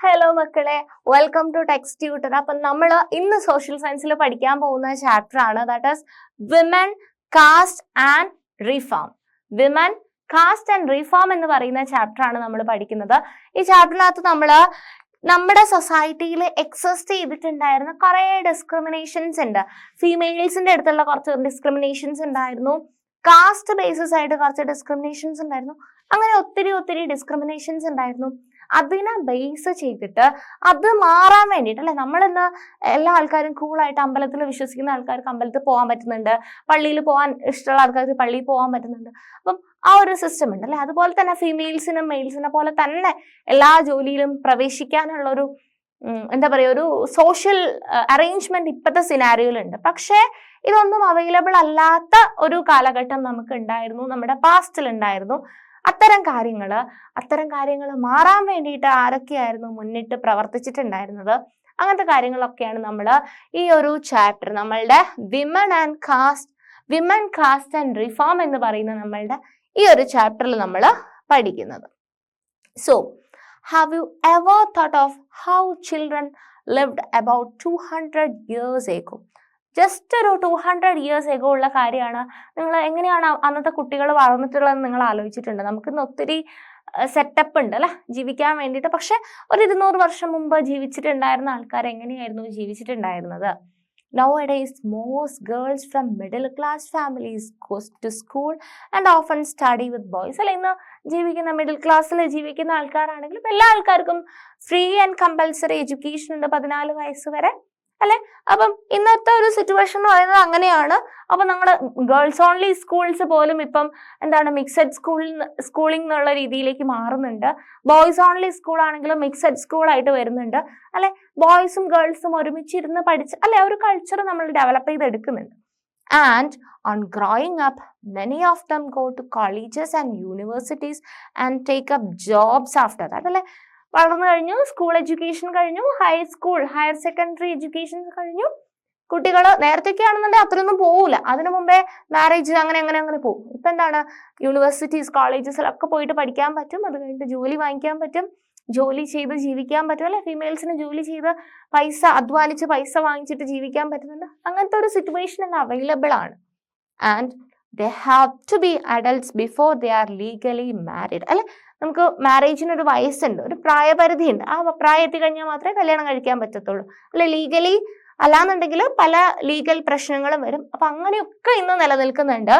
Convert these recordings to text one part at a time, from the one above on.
Hello മക്കളെ, welcome to text tutor. അപ്പം നമ്മൾ ഇന്ന് സോഷ്യൽ സയൻസിൽ പഠിക്കാൻ പോകുന്ന ചാപ്റ്റർ ആണ്, that is women, caste and reform. Women, caste and reform എന്ന് പറയുന്ന ചാപ്റ്റർ ആണ് നമ്മൾ പഠിക്കുന്നത്. ഈ ചാപ്റ്ററിനകത്ത് നമ്മൾ നമ്മുടെ സൊസൈറ്റിയിൽ എക്സിസ്റ്റ് ചെയ്തിട്ടുണ്ടായിരുന്ന കുറേ ഡിസ്ക്രിമിനേഷൻസ് ഉണ്ട്. ഫീമെയിൽസിന്റെ അടുത്തുള്ള കുറച്ച് ഡിസ്ക്രിമിനേഷൻസ് ഉണ്ടായിരുന്നു, കാസ്റ്റ് ബേസിസ് ആയിട്ട് കുറച്ച് ഡിസ്ക്രിമിനേഷൻസ് ഉണ്ടായിരുന്നു. അങ്ങനെ ഒത്തിരി ഡിസ്ക്രിമിനേഷൻസ് ഉണ്ടായിരുന്നു. അതിനെ ബേസ് ചെയ്തിട്ട് അത് മാറാൻ വേണ്ടിയിട്ട് അല്ലെ, നമ്മളിന്ന് എല്ലാ ആൾക്കാരും കൂളായിട്ട് അമ്പലത്തിൽ വിശ്വസിക്കുന്ന ആൾക്കാർക്ക് അമ്പലത്തിൽ പോകാൻ പറ്റുന്നുണ്ട്, പള്ളിയിൽ പോകാൻ ഇഷ്ടമുള്ള ആൾക്കാർക്ക് പള്ളിയിൽ പോകാൻ പറ്റുന്നുണ്ട്. അപ്പം ആ ഒരു സിസ്റ്റം ഉണ്ട് അല്ലെ. അതുപോലെ തന്നെ ഫീമെയിൽസിനും മെയിൽസിനെ പോലെ തന്നെ എല്ലാ ജോലിയിലും പ്രവേശിക്കാനുള്ള ഒരു എന്താ പറയുക, ഒരു സോഷ്യൽ അറേഞ്ച്മെന്റ് ഇപ്പോഴത്തെ സിനാരിയോയിലുണ്ട്. പക്ഷേ ഇതൊന്നും അവൈലബിൾ അല്ലാത്ത ഒരു കാലഘട്ടം നമുക്ക് ഉണ്ടായിരുന്നു, നമ്മുടെ പാസ്റ്റിൽ ഉണ്ടായിരുന്നു. അത്തരം കാര്യങ്ങൾ മാറാൻ വേണ്ടിയിട്ട് ആരൊക്കെയായിരുന്നു മുന്നിട്ട് പ്രവർത്തിച്ചിട്ടുണ്ടായിരുന്നത്? അങ്ങനത്തെ കാര്യങ്ങളൊക്കെയാണ് നമ്മൾ ഈ ഒരു ചാപ്റ്റർ, നമ്മളുടെ വിമൻ കാസ്റ്റ് ആൻഡ് റിഫോം എന്ന് പറയുന്ന നമ്മളുടെ ഈ ഒരു ചാപ്റ്ററിൽ നമ്മൾ പഠിക്കുന്നത്. So have you ever thought of how children lived about 200 years ago? Just ഒരു 200 years ago ഉള്ള കാര്യമാണ്. നിങ്ങൾ എങ്ങനെയാണ് അന്നത്തെ കുട്ടികൾ വളർന്നിട്ടുള്ളതെന്ന് നിങ്ങൾ ആലോചിച്ചിട്ടുണ്ട്? നമുക്കിന്ന് ഒത്തിരി സെറ്റപ്പ് ഉണ്ട് അല്ലെ ജീവിക്കാൻ വേണ്ടിയിട്ട്. പക്ഷെ ഒരു 200 വർഷം മുമ്പ് ജീവിച്ചിട്ടുണ്ടായിരുന്ന ആൾക്കാർ എങ്ങനെയായിരുന്നു ജീവിച്ചിട്ടുണ്ടായിരുന്നത്? Nowadays, most girls from middle class families go to school and often study with boys. അല്ലെ, ഇന്ന് ജീവിക്കുന്ന മിഡിൽ ക്ലാസ്സിൽ ജീവിക്കുന്ന ആൾക്കാരാണെങ്കിലും എല്ലാ ആൾക്കാർക്കും ഫ്രീ ആൻഡ് കമ്പൽസറി എഡ്യൂക്കേഷൻ ഉണ്ട് 14 വയസ്സ് വരെ അല്ലെ. അപ്പം ഇന്നത്തെ ഒരു സിറ്റുവേഷൻ എന്ന് പറയുന്നത് അങ്ങനെയാണ്. അപ്പൊ നമ്മുടെ ഗേൾസ് ഓൺലി സ്കൂൾസ് പോലും ഇപ്പം എന്താണ് മിക്സഡ് സ്കൂളിംഗ് എന്നുള്ള രീതിയിലേക്ക് മാറുന്നുണ്ട്. ബോയ്സ് ഓൺലി സ്കൂൾ ആണെങ്കിലും മിക്സഡ് സ്കൂൾ ആയിട്ട് വരുന്നുണ്ട് അല്ലെ. ബോയ്സും ഗേൾസും ഒരുമിച്ചിരുന്ന് പഠിച്ച് അല്ലെ ഒരു കൾച്ചർ നമ്മൾ ഡെവലപ്പ് ചെയ്തെടുക്കുന്നുണ്ട്. And on growing up, many of them go to colleges and universities and take up jobs after that അല്ലെ. വളർന്നു കഴിഞ്ഞു, സ്കൂൾ എഡ്യൂക്കേഷൻ കഴിഞ്ഞു, ഹയർ സെക്കൻഡറി എഡ്യൂക്കേഷൻ കഴിഞ്ഞു. കുട്ടികൾ നേരത്തെയൊക്കെ ആണെന്നുണ്ടെങ്കിൽ അത്രയൊന്നും പോകില്ല, അതിനു മുമ്പേ മാരേജ് അങ്ങനെ പോകും. ഇപ്പൊ എന്താണ്, യൂണിവേഴ്സിറ്റീസ് കോളേജസിലൊക്കെ പോയിട്ട് പഠിക്കാൻ പറ്റും, അത് കഴിഞ്ഞിട്ട് ജോലി വാങ്ങിക്കാൻ പറ്റും, ജോലി ചെയ്ത് ജീവിക്കാൻ പറ്റും അല്ലെ. ഫീമെയിൽസിന് ജോലി ചെയ്ത് അധ്വാനിച്ച് പൈസ വാങ്ങിച്ചിട്ട് ജീവിക്കാൻ പറ്റുന്നുണ്ട്. അങ്ങനത്തെ ഒരു സിറ്റുവേഷൻ ഇന്ന് അവൈലബിൾ ആണ്. And they have to be adults before they are legally married അല്ലെ. നമുക്ക് മാരേജിന് ഒരു വയസ്സുണ്ട്, ഒരു പ്രായപരിധി ഉണ്ട്. ആ പ്രായം എത്തി കഴിഞ്ഞാൽ മാത്രമേ കല്യാണം കഴിക്കാൻ പറ്റത്തുള്ളൂ അല്ലെ. ലീഗലി അല്ലാന്നുണ്ടെങ്കിൽ പല ലീഗൽ പ്രശ്നങ്ങളും വരും. അപ്പൊ അങ്ങനെയൊക്കെ ഇന്ന് നിലനിൽക്കുന്നുണ്ട്.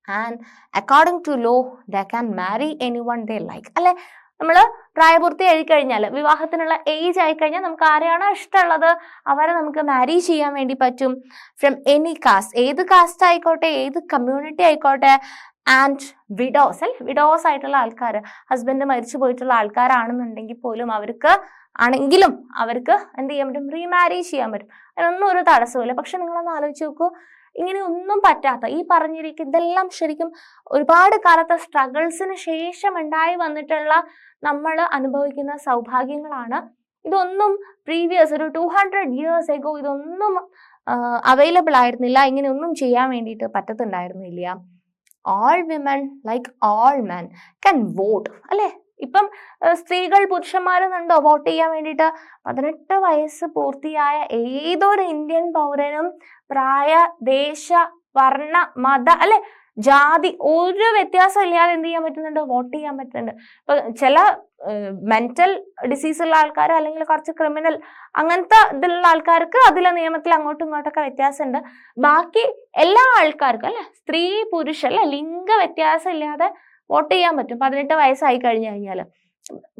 And according to law they can marry anyone they like അല്ലെ. നമ്മൾ പ്രായപൂർത്തി ആയിക്കഴിഞ്ഞാൽ, വിവാഹത്തിനുള്ള ഏജ് ആയിക്കഴിഞ്ഞാൽ നമുക്ക് ആരെയാണോ ഇഷ്ടമുള്ളത് അവരെ നമുക്ക് മാരി ചെയ്യാൻ വേണ്ടി പറ്റും. ഫ്രം എനി കാസ്റ്റ്, ഏത് കാസ്റ്റ് ആയിക്കോട്ടെ, ഏത് കമ്മ്യൂണിറ്റി ആയിക്കോട്ടെ. ആൻഡ് വിഡോസ് ആയിട്ടുള്ള ആൾക്കാർ, ഹസ്ബൻഡ് മരിച്ചു പോയിട്ടുള്ള ആൾക്കാരാണെന്നുണ്ടെങ്കിൽ പോലും അവർക്ക് എന്ത് ചെയ്യാൻ പറ്റും? റീമാരി ചെയ്യാൻ പറ്റും. അതിനൊന്നും ഒരു തടസ്സമില്ല. പക്ഷെ നിങ്ങളൊന്ന് ആലോചിച്ച് നോക്കൂ, ഇങ്ങനെ ഒന്നും പറ്റാത്ത ഈ പറഞ്ഞിരിക്കും ഇതെല്ലാം ശരിക്കും ഒരുപാട് കാലത്തെ സ്ട്രഗിൾസിന് ശേഷം ഉണ്ടായി വന്നിട്ടുള്ള നമ്മൾ അനുഭവിക്കുന്ന സൗഭാഗ്യങ്ങളാണ്. ഇതൊന്നും പ്രീവിയസ് ഒരു 200 years ago ഇതൊന്നും അവൈലബിൾ ആയിരുന്നില്ല, ഇങ്ങനെയൊന്നും ചെയ്യാൻ വേണ്ടിയിട്ട് പറ്റത്തുണ്ടായിരുന്നില്ല. All women like all men can vote അല്ലെ. ഇപ്പം സ്ത്രീകൾ പുരുഷന്മാരെന്നുണ്ടോ വോട്ട് ചെയ്യാൻ വേണ്ടിയിട്ട്? 18 വയസ്സ് പൂർത്തിയായ ഏതൊരു ഇന്ത്യൻ പൗരനും പ്രായ, ദേശ, വർണ്ണ, മത അല്ലെ ജാതി ഒരു വ്യത്യാസം ഇല്ലാതെ എന്ത് ചെയ്യാൻ പറ്റുന്നുണ്ട്? വോട്ട് ചെയ്യാൻ പറ്റുന്നുണ്ട്. ഇപ്പൊ ചില മെന്റൽ ഡിസീസ് ഉള്ള ആൾക്കാർ അല്ലെങ്കിൽ കുറച്ച് ക്രിമിനൽ അങ്ങനത്തെ ഇതിലുള്ള ആൾക്കാർക്ക് അതിലെ നിയമത്തിൽ അങ്ങോട്ടും ഇങ്ങോട്ടൊക്കെ വ്യത്യാസമുണ്ട്. ബാക്കി എല്ലാ ആൾക്കാർക്കും അല്ലെ, സ്ത്രീ പുരുഷ അല്ലെ ലിംഗ വ്യത്യാസം ഇല്ലാതെ വോട്ട് ചെയ്യാൻ പറ്റും 18 വയസ്സായി കഴിഞ്ഞാൽ.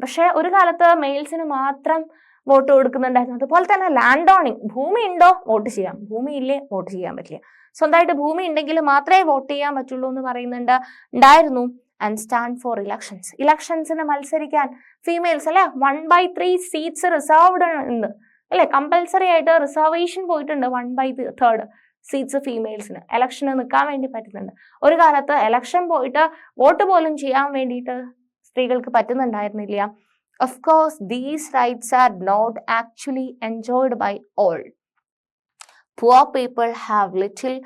പക്ഷെ ഒരു കാലത്ത് മെയിൽസിന് മാത്രം വോട്ട് കൊടുക്കുന്നുണ്ടായിരുന്നു. അതുപോലെ തന്നെ ലാൻഡ് ഓണിങ്, ഭൂമി ഉണ്ടോ വോട്ട് ചെയ്യാം, ഭൂമി ഇല്ലേ വോട്ട് ചെയ്യാൻ പറ്റില്ല. സ്വന്തമായിട്ട് ഭൂമി ഉണ്ടെങ്കിൽ മാത്രമേ വോട്ട് ചെയ്യാൻ പറ്റുള്ളൂ എന്ന് ഉണ്ടായിരുന്നു. ആൻഡ് സ്റ്റാൻഡ് ഫോർ ഇലക്ഷൻസിന് മത്സരിക്കാൻ ഫീമെയിൽസ് അല്ലെ 1/3 സീറ്റ്സ് റിസർവ്ഡ് ഉണ്ട് അല്ലെ. കമ്പൽസറി ആയിട്ട് റിസർവേഷൻ പോയിട്ടുണ്ട് 1/3 സീറ്റ്സ് ഫീമെയിൽസിന് ഇലക്ഷന് നിൽക്കാൻ വേണ്ടി പറ്റുന്നുണ്ട്. ഒരു കാലത്ത് ഇലക്ഷൻ പോയിട്ട് വോട്ട് പോലും ചെയ്യാൻ വേണ്ടിയിട്ട് സ്ത്രീകൾക്ക് പറ്റുന്നുണ്ടായിരുന്നില്ല. Of course, these rights are not actually enjoyed by all. Poor people have little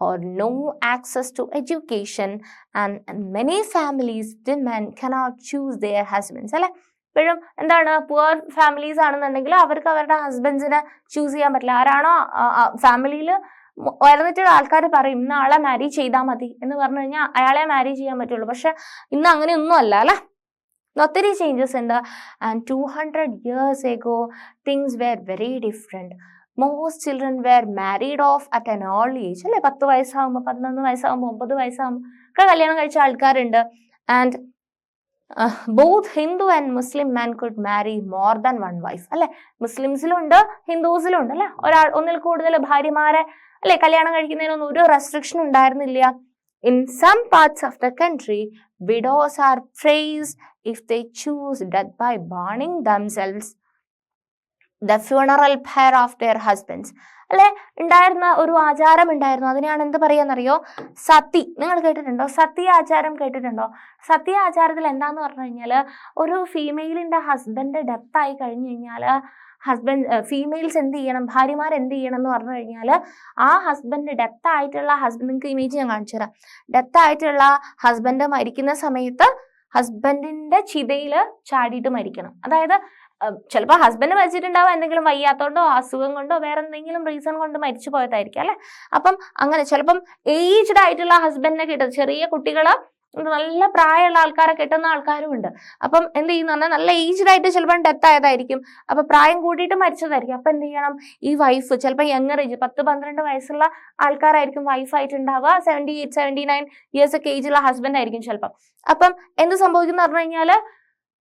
or no access to education, and many families, women cannot choose their husbands. ഇപ്പോഴും എന്താണ് പുവർ ഫാമിലീസ് ആണെന്നുണ്ടെങ്കിൽ അവർക്ക് അവരുടെ ഹസ്ബൻഡ്സിനെ ചൂസ് ചെയ്യാൻ പറ്റില്ല. ആരാണോ ഫാമിലിയിൽ ഉയർന്നിട്ടുള്ള ആൾക്കാർ പറയും ഇന്ന ആളെ മാരി ചെയ്താൽ മതി എന്ന് പറഞ്ഞു കഴിഞ്ഞാൽ അയാളെ മാരി ചെയ്യാൻ പറ്റുള്ളൂ. പക്ഷെ ഇന്ന് അങ്ങനെയൊന്നും അല്ല അല്ലെ, ഒത്തിരി ചേഞ്ചസ് ഉണ്ട്. And 200 years ago things were very different. Most children were married off at an early age. അല്ലെ, 10 വയസ്സാകുമ്പോൾ 11 വയസ്സാകുമ്പോൾ 9 വയസ്സാകുമ്പോൾ ഒക്കെ കല്യാണം കഴിച്ച ആൾക്കാരുണ്ട്. And both Hindu and Muslim men could marry more than one wife. അല്ലെ, മുസ്ലിംസിലും ഉണ്ട് ഹിന്ദുസിലും ഉണ്ട് അല്ലെ, ഒന്നിൽ കൂടുതൽ ഭാര്യമാരെ അല്ലെ കല്യാണം കഴിക്കുന്നതിനൊന്നും ഒരു റെസ്ട്രിക്ഷൻ ഉണ്ടായിരുന്നില്ല. In some parts of the country, widows are praised if they choose death by burning themselves the funeral pyre of their husbands. അല്ലെ, ഉണ്ടായിരുന്ന ഒരു ആചാരം ഉണ്ടായിരുന്നു. അതിനെയാണ് എന്ത് പറയാന്നറിയോ? സതി. നിങ്ങൾ കേട്ടിട്ടുണ്ടോ? സതി ആചാരം കേട്ടിട്ടുണ്ടോ? സതി ആചാരത്തിൽ എന്താന്ന് പറഞ്ഞു കഴിഞ്ഞാൽ, ഒരു ഫീമെയിലിന്റെ ഹസ്ബൻഡ് ഡെത്ത് ആയി കഴിഞ്ഞു കഴിഞ്ഞാൽ ഫീമെയിൽസ് എന്ത് ചെയ്യണം, ഭാര്യമാർ എന്ത് ചെയ്യണം എന്ന് പറഞ്ഞു കഴിഞ്ഞാൽ, ആ ഹസ്ബൻഡ് ഡെത്ത് ആയിട്ടുള്ള നിങ്ങൾക്ക് ഇമേജ് ഞാൻ കാണിച്ചു തരാം. ഡെത്ത് ആയിട്ടുള്ള ഹസ്ബൻഡ് മരിക്കുന്ന സമയത്ത് ഹസ്ബൻഡിന്റെ ചിതയിൽ ചാടിയിട്ട് മരിക്കണം. അതായത് ചിലപ്പോൾ ഹസ്ബൻഡ് മരിച്ചിട്ടുണ്ടാവും എന്തെങ്കിലും വയ്യാത്തോണ്ടോ അസുഖം കൊണ്ടോ വേറെ എന്തെങ്കിലും റീസൺ കൊണ്ട് മരിച്ചു പോയതായിരിക്കും അല്ലെ. അപ്പം അങ്ങനെ ചിലപ്പം ഏജ്ഡ് ആയിട്ടുള്ള ഹസ്ബൻഡിനെ കിട്ടും. ചെറിയ കുട്ടികള് നല്ല പ്രായമുള്ള ആൾക്കാരെ കെട്ടുന്ന ആൾക്കാരും ഉണ്ട്. അപ്പം എന്ത് ചെയ്യുന്ന പറഞ്ഞാൽ നല്ല ഏജ്ഡ് ആയിട്ട് ചിലപ്പോൾ ഡെത്ത് ആയതായിരിക്കും, അപ്പൊ പ്രായം കൂട്ടിയിട്ട് മരിച്ചതായിരിക്കും. അപ്പൊ എന്ത് ചെയ്യണം, ഈ വൈഫ് ചിലപ്പോൾ യങ്ങർ ഏജ് 10-12 വയസ്സുള്ള ആൾക്കാരായിരിക്കും വൈഫായിട്ടുണ്ടാവുക. 78, 79 years ഒക്കെ ഏജുള്ള ഹസ്ബൻഡ് ആയിരിക്കും ചിലപ്പം. അപ്പം എന്ത് സംഭവിക്കുന്ന പറഞ്ഞു കഴിഞ്ഞാല്,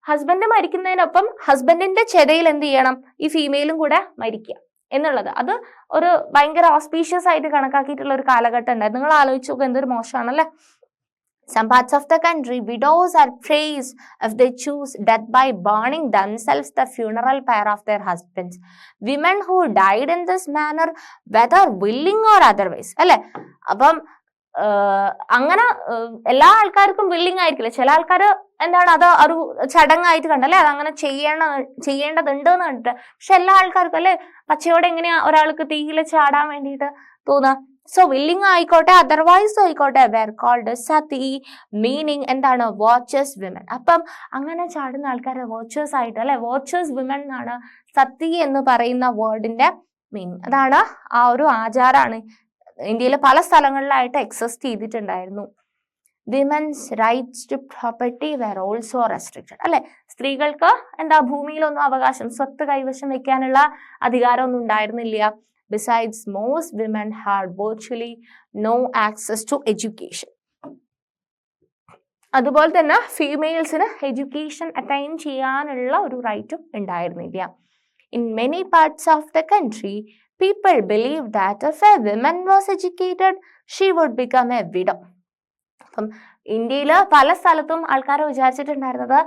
ഹസ്ബൻഡ് മരിക്കുന്നതിനൊപ്പം ഹസ്ബൻഡിന്റെ ചെതയിൽ എന്ത് ചെയ്യണം, ഈ ഫീമെയിലും കൂടെ മരിക്കുക എന്നുള്ളത്. അത് ഒരു ഭയങ്കര ഓസ്പീഷ്യസ് ആയിട്ട് കണക്കാക്കിയിട്ടുള്ള ഒരു കാലഘട്ടം ഉണ്ടായിരുന്നു. നിങ്ങൾ ആലോചിച്ച് നോക്കുക, എന്തൊരു മോശമാണല്ലേ. Some parts of the country, widows are praised if they choose death by burning themselves the funeral pyre of their husbands. Women who died in this manner, whether willing or otherwise. അല്ലെ, അപ്പം അങ്ങനെ എല്ലാ ആൾക്കാർക്കും willing ആയിരിക്കില്ല. ചില ആൾക്കാർ എന്താണ് അത് ഒരു ചടങ്ങായിട്ട് കണ്ടല്ലേ, അത് അങ്ങനെ ചെയ്യേണ്ടതുണ്ട് എന്ന് കണ്ടിട്ട്. പക്ഷെ എല്ലാ ആൾക്കാർക്കും അല്ലെ പച്ചയോടെ എങ്ങനെയാ ഒരാൾക്ക് തീയിൽ ചാടാൻ വേണ്ടിയിട്ട് തോന്നുക. സോ വില്ലിങ് ആയിക്കോട്ടെ അതർവൈസ് ആയിക്കോട്ടെ, വേർ കോൾഡ് സതി, മീനിങ് എന്താണ്, വാച്ചേഴ്സ് വിമൻ. അപ്പം അങ്ങനെ ചാടുന്ന ആൾക്കാരെ വാച്ചേഴ്സ് ആയിട്ട് അല്ലെ, വാച്ചേഴ്സ് വിമൻ എന്നാണ് സതി എന്ന് പറയുന്ന വേർഡിന്റെ മീനിങ്. അതാണ് ആ ഒരു ആചാരമാണ് ഇന്ത്യയിലെ പല സ്ഥലങ്ങളിലായിട്ട് എക്സിസ്റ്റ് ചെയ്തിട്ടുണ്ടായിരുന്നു. Women's rights to property were also restricted. അല്ലെ, സ്ത്രീകൾക്ക് എന്താ ഭൂമിയിലൊന്നും അവകാശം, സ്വത്ത് കൈവശം വെക്കാനുള്ള അധികാരമൊന്നും ഉണ്ടായിരുന്നില്ല. Besides, most women had virtually no access to education. അതുപോലെ തന്നെ ഫീമെയിൽസിന് എഡ്യൂക്കേഷൻ അറ്റൈൻ ചെയ്യാനുള്ള ഒരു റൈറ്റും ഉണ്ടായിരുന്നില്ല. In many parts of the country, people believed that if a woman was educated, she would become a widow. അപ്പം ഇന്ത്യയിൽ പല സ്ഥലത്തും ആൾക്കാർ വിചാരിച്ചിട്ടുണ്ടായിരുന്നത്,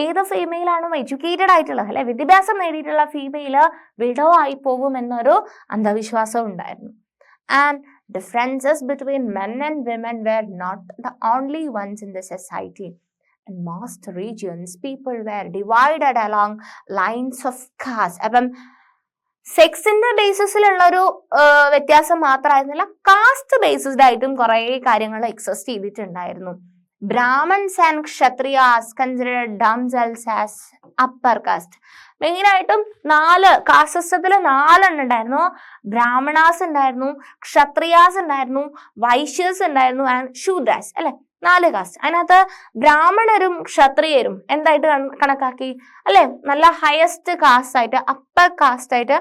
ഏത് ഫീമെയിൽ ആണോ എഡ്യൂക്കേറ്റഡ് ആയിട്ടുള്ളത് അല്ലെ, വിദ്യാഭ്യാസം നേടിയിട്ടുള്ള ഫീമെയില് വിഡോ ആയി പോകും എന്നൊരു അന്ധവിശ്വാസം ഉണ്ടായിരുന്നു. And differences between men and women were not the only ones in the society. In most regions, people were divided along lines of caste. അപ്പം സെക്സിന്റെ ബേസിസിലുള്ള ഒരു വ്യത്യാസം മാത്രമായിരുന്നില്ല, കാസ്റ്റ് ബേസിസ്ഡ് ആയിട്ടും കുറെ കാര്യങ്ങൾ എക്സിസ്റ്റ് ചെയ്തിട്ടുണ്ടായിരുന്നു. Brahmins and Kshatriyas considered themselves as upper caste. മെയിനായിട്ടും 4 cast സിസ്റ്റത്തിൽ 4 ഉണ്ടായിരുന്നു. ബ്രാഹ്മണാസ് ഉണ്ടായിരുന്നു, ക്ഷത്രിയാസ് ഉണ്ടായിരുന്നു, വൈശ്യസ് ഉണ്ടായിരുന്നു ആൻഡ് ശൂദ്രാസ്. അല്ലെ, 4 കാസ്റ്റ്. അതിനകത്ത് ബ്രാഹ്മണരും ക്ഷത്രിയരും എന്തായിട്ട് കണക്കാക്കി അല്ലെ, നല്ല ഹയസ്റ്റ് കാസ്റ്റ് ആയിട്ട്, അപ്പർ കാസ്റ്റ് ആയിട്ട്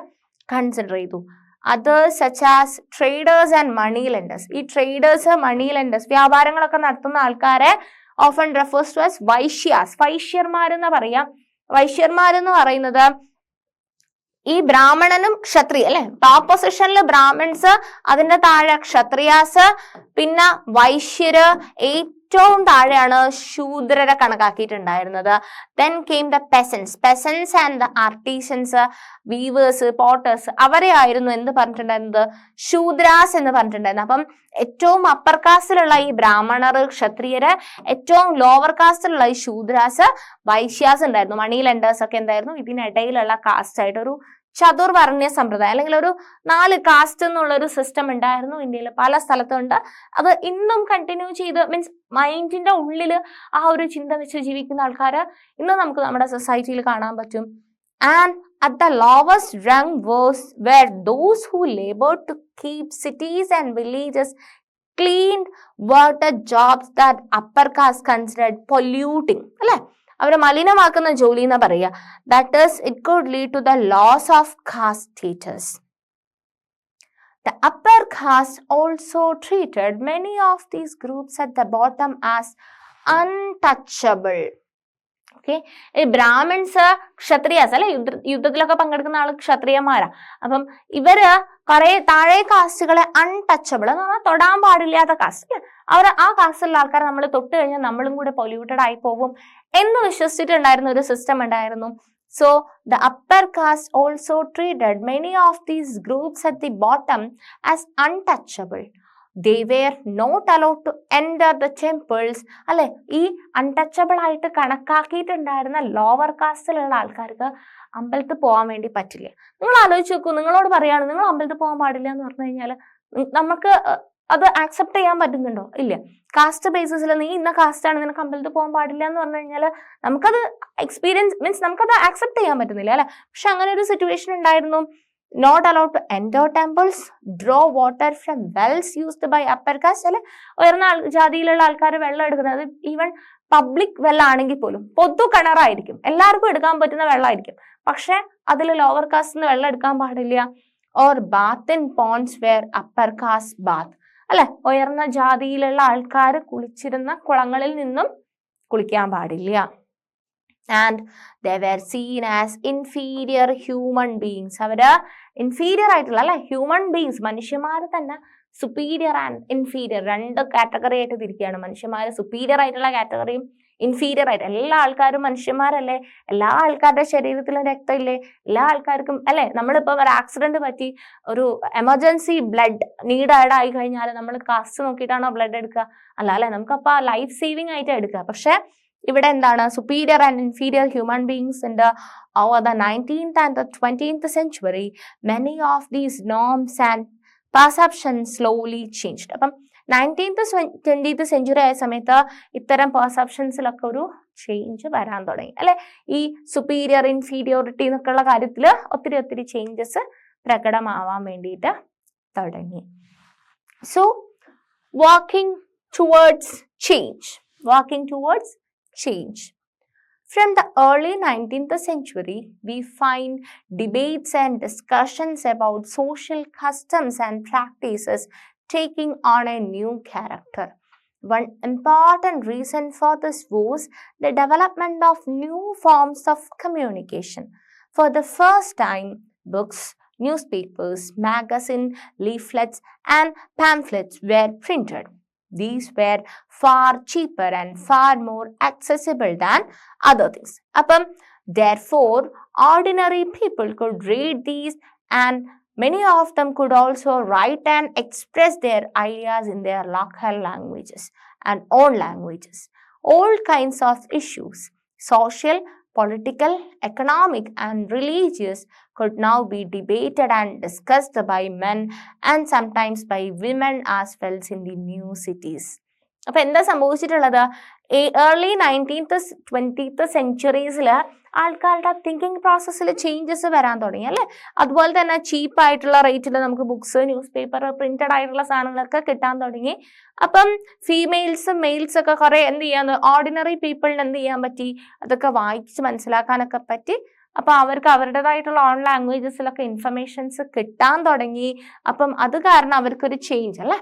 കൺസിഡർ ചെയ്തു. Others such as traders and money lenders. ഈ ട്രേഡേഴ്സ്, മണി ലെൻഡേഴ്സ്, വ്യാപാരങ്ങളൊക്കെ നടത്തുന്ന ആൾക്കാരെ often refers to as Vaishyas. വൈശ്യർമാരെന്ന് പറയാം. വൈശ്യർമാരെന്ന് പറയുന്നത് ഈ ബ്രാഹ്മണനും ക്ഷത്രിയ അല്ലെ, ടോപ്പ് പൊസിഷനിൽ ബ്രാഹ്മൺസ്, അതിന്റെ താഴെ ക്ഷത്രിയാസ്, പിന്നെ വൈശ്യര്, ഏറ്റവും താഴെയാണ് ശൂദ്രരെ കണക്കാക്കിയിട്ടുണ്ടായിരുന്നത്. then came the peasants and the artisans, weavers, potters. അവരെ ആയിരുന്നു എന്ത് പറഞ്ഞിട്ടുണ്ടായിരുന്നത്, ശൂദ്രാസ് എന്ന് പറഞ്ഞിട്ടുണ്ടായിരുന്നു. അപ്പം ഏറ്റവും അപ്പർ കാസ്റ്റിലുള്ള ഈ ബ്രാഹ്മണർ, ക്ഷത്രിയര്, ഏറ്റവും ലോവർ കാസ്റ്റിലുള്ള ഈ ശൂദ്രാസ്, വൈശ്യാസ് ഉണ്ടായിരുന്നു. മണി ലെൻഡേഴ്സ് ഒക്കെ എന്തായിരുന്നു ഇതിനിടയിലുള്ള കാസ്റ്റ് ആയിട്ട്, ഒരു ചതുർവർണ്ണ സമ്പ്രദായം അല്ലെങ്കിൽ ഒരു 4 കാസ്റ്റ് എന്നുള്ള ഒരു സിസ്റ്റം ഉണ്ടായിരുന്നു ഇന്ത്യയിൽ പല സ്ഥലത്തുണ്ട്. അത് ഇന്നും കണ്ടിന്യൂ ചെയ്ത് മീൻസ് മൈൻഡിന്റെ ഉള്ളിൽ ആ ഒരു ചിന്ത വെച്ച് ജീവിക്കുന്ന ആൾക്കാർ ഇന്ന് നമുക്ക് നമ്മുടെ സൊസൈറ്റിയിൽ കാണാൻ പറ്റും. And at the lowest rung were those who labored to keep cities and villages clean, water jobs that upper caste considered polluting. അല്ലെ, അവരെ മലിനമാക്കുന്ന ജോലി എന്നാ പറയുക. That is, it could lead to the loss of caste status. The upper caste also treated many of these groups at the bottom as untouchable. Okay, ഈ Brahmins, Kshatriyas അല്ലെ, യുദ്ധത്തിലൊക്കെ പങ്കെടുക്കുന്ന ആൾ ക്ഷത്രിയന്മാരാ. അപ്പം ഇവര് കുറെ താഴെ കാസ്റ്റുകളെ അൺടച്ചബിൾ എന്ന് പറഞ്ഞാൽ തൊടാൻ പാടില്ലാത്ത കാസ്റ്റ്, അവർ ആ കാസ്റ്റിലുള്ള ആൾക്കാർ നമ്മൾ തൊട്ട് കഴിഞ്ഞാൽ നമ്മളും കൂടെ പൊല്യൂട്ടഡ് ആയി പോകും എന്ന് വിശ്വസിച്ചിട്ടുണ്ടായിരുന്ന ഒരു സിസ്റ്റം ഉണ്ടായിരുന്നു. So the upper caste also treated many of these groups at the bottom as untouchable. They were not allowed to enter the temples. അല്ലെ, ഈ അൺടച്ചബിൾ ആയിട്ട് കണക്കാക്കിയിട്ടുണ്ടായിരുന്ന ലോവർ കാസ്റ്റിലുള്ള ആൾക്കാർക്ക് അമ്പലത്തിൽ പോകാൻ വേണ്ടി പറ്റില്ല. നിങ്ങൾ ആലോചിച്ച് നോക്കൂ, നിങ്ങളോട് പറയാണ് നിങ്ങൾ അമ്പലത്തിൽ പോകാൻ പാടില്ല എന്ന് പറഞ്ഞു കഴിഞ്ഞാൽ നമുക്ക് അത് ആക്സെപ്റ്റ് ചെയ്യാൻ പറ്റുന്നുണ്ടോ? ഇല്ല. കാസ്റ്റ് ബേസിസിൽ നീ ഇന്ന കാസ്റ്റ് ആണ്, നിനക്ക് അമ്പലത്തിൽ പോകാൻ പാടില്ല എന്ന് പറഞ്ഞു കഴിഞ്ഞാൽ നമുക്കത് എക്സ്പീരിയൻസ് മീൻസ് നമുക്കത് ആക്സെപ്റ്റ് ചെയ്യാൻ പറ്റുന്നില്ല അല്ലെ. പക്ഷെ അങ്ങനെ ഒരു സിറ്റുവേഷൻ ഉണ്ടായിരുന്നു. Not allowed to enter temples, draw water from wells used by upper caste. അല്ലെ, ഉയർന്ന ജാതിയിലുള്ള ആൾക്കാർ വെള്ളം എടുക്കുന്നത് ഈവൻ പബ്ലിക് വെള്ളമാണെങ്കിൽ പോലും പൊതു കിണറായിരിക്കും, എല്ലാവർക്കും എടുക്കാൻ പറ്റുന്ന വെള്ളമായിരിക്കും, പക്ഷെ അതിൽ ലോവർ കാസ്റ്റിന് വെള്ളം എടുക്കാൻ പാടില്ല. Or bath in ponds where upper caste bath. അല്ലെ, ഉയർന്ന ജാതിയിലുള്ള ആൾക്കാർ കുളിച്ചിരുന്ന കുളങ്ങളിൽ നിന്നും കുളിക്കാൻ പാടില്ല. And they were seen as inferior human beings. അവര് ഇൻഫീരിയർ ആയിട്ടുള്ള അല്ലെ ഹ്യൂമൻ ബീങ്സ്, മനുഷ്യന്മാർ തന്നെ സുപ്പീരിയർ ആൻഡ് ഇൻഫീരിയർ രണ്ട് കാറ്റഗറി ആയിട്ട് തിരിക്കുകയാണ്. മനുഷ്യന്മാർ സുപ്പീരിയർ ആയിട്ടുള്ള കാറ്റഗറിയും ഇൻഫീരിയർ ആയിട്ട്. എല്ലാ ആൾക്കാരും മനുഷ്യന്മാരല്ലേ, എല്ലാ ആൾക്കാരുടെ ശരീരത്തിലും രക്തമില്ലേ, എല്ലാ ആൾക്കാർക്കും അല്ലെ. നമ്മളിപ്പം ഒരു ആക്സിഡന്റ് പറ്റി ഒരു എമർജൻസി ബ്ലഡ് നീഡ് ആഡ് ആയി കഴിഞ്ഞാൽ നമ്മൾ കാസ്റ്റ് നോക്കിയിട്ടാണോ ബ്ലഡ് എടുക്കുക? അല്ല അല്ലെ, നമുക്കപ്പോൾ ലൈഫ് സേവിങ് ആയിട്ട് എടുക്കുക. പക്ഷെ ഇവിടെ എന്താണ്, superior and inferior human beings ഉണ്ട്. Over the 19th and the 20th century, many of these norms and perceptions slowly changed. അപ്പം 19th 20th സെഞ്ചുറി ആയ സമയത്ത് ഇത്തരം പെർസെപ്ഷൻസിലൊക്കെ ഒരു ചേഞ്ച് വരാൻ തുടങ്ങി അല്ലെ. ഈ സുപ്പീരിയർ ഇൻഫീരിയോറിറ്റി എന്നൊക്കെയുള്ള കാര്യത്തിൽ ഒത്തിരി ചേഞ്ചസ് പ്രകടമാവാൻ വേണ്ടിയിട്ട് തുടങ്ങി. So walking towards change. From the early 19th century, we find debates and discussions about social customs and practices taking on a new character. One important reason for this was the development of new forms of communication. For the first time, books, newspapers, magazines, leaflets, and pamphlets were printed. These were far cheaper and far more accessible than other things. അപ്പം therefore ordinary people could read these, and many of them could also write and express their ideas in their local languages and own languages. All kinds of issues, social, political, economic, and religious, could now be debated and discussed by men and sometimes by women as well in the new cities. അപ്പൊ എന്താ സംഭവിച്ചിട്ടുള്ളത്? Early 19th 20th സെഞ്ചുറീസിൽ ആൾക്കാരുടെ thinking പ്രോസസ്സിൽ changes വരാൻ തുടങ്ങി അല്ലെ. അതുപോലെ തന്നെ ചീപ്പായിട്ടുള്ള റേറ്റിൽ നമുക്ക് ബുക്സ്, ന്യൂസ് പേപ്പർ, പ്രിന്റഡ് ആയിട്ടുള്ള സാധനങ്ങളൊക്കെ കിട്ടാൻ തുടങ്ങി. അപ്പം ഫീമെയിൽസും മെയിൽസും ഒക്കെ കുറെ എന്ത് ചെയ്യാന്ന്, ഓർഡിനറി പീപ്പിളിന് എന്ത് ചെയ്യാൻ പറ്റി, അതൊക്കെ വായിച്ച് മനസ്സിലാക്കാനൊക്കെ പറ്റി. അപ്പൊ അവർക്ക് അവരുടേതായിട്ടുള്ള ഓൺ ലാംഗ്വേജസിലൊക്കെ ഇൻഫർമേഷൻസ് കിട്ടാൻ തുടങ്ങി. അപ്പം അത് കാരണം അവർക്കൊരു ചേഞ്ച് അല്ലെ.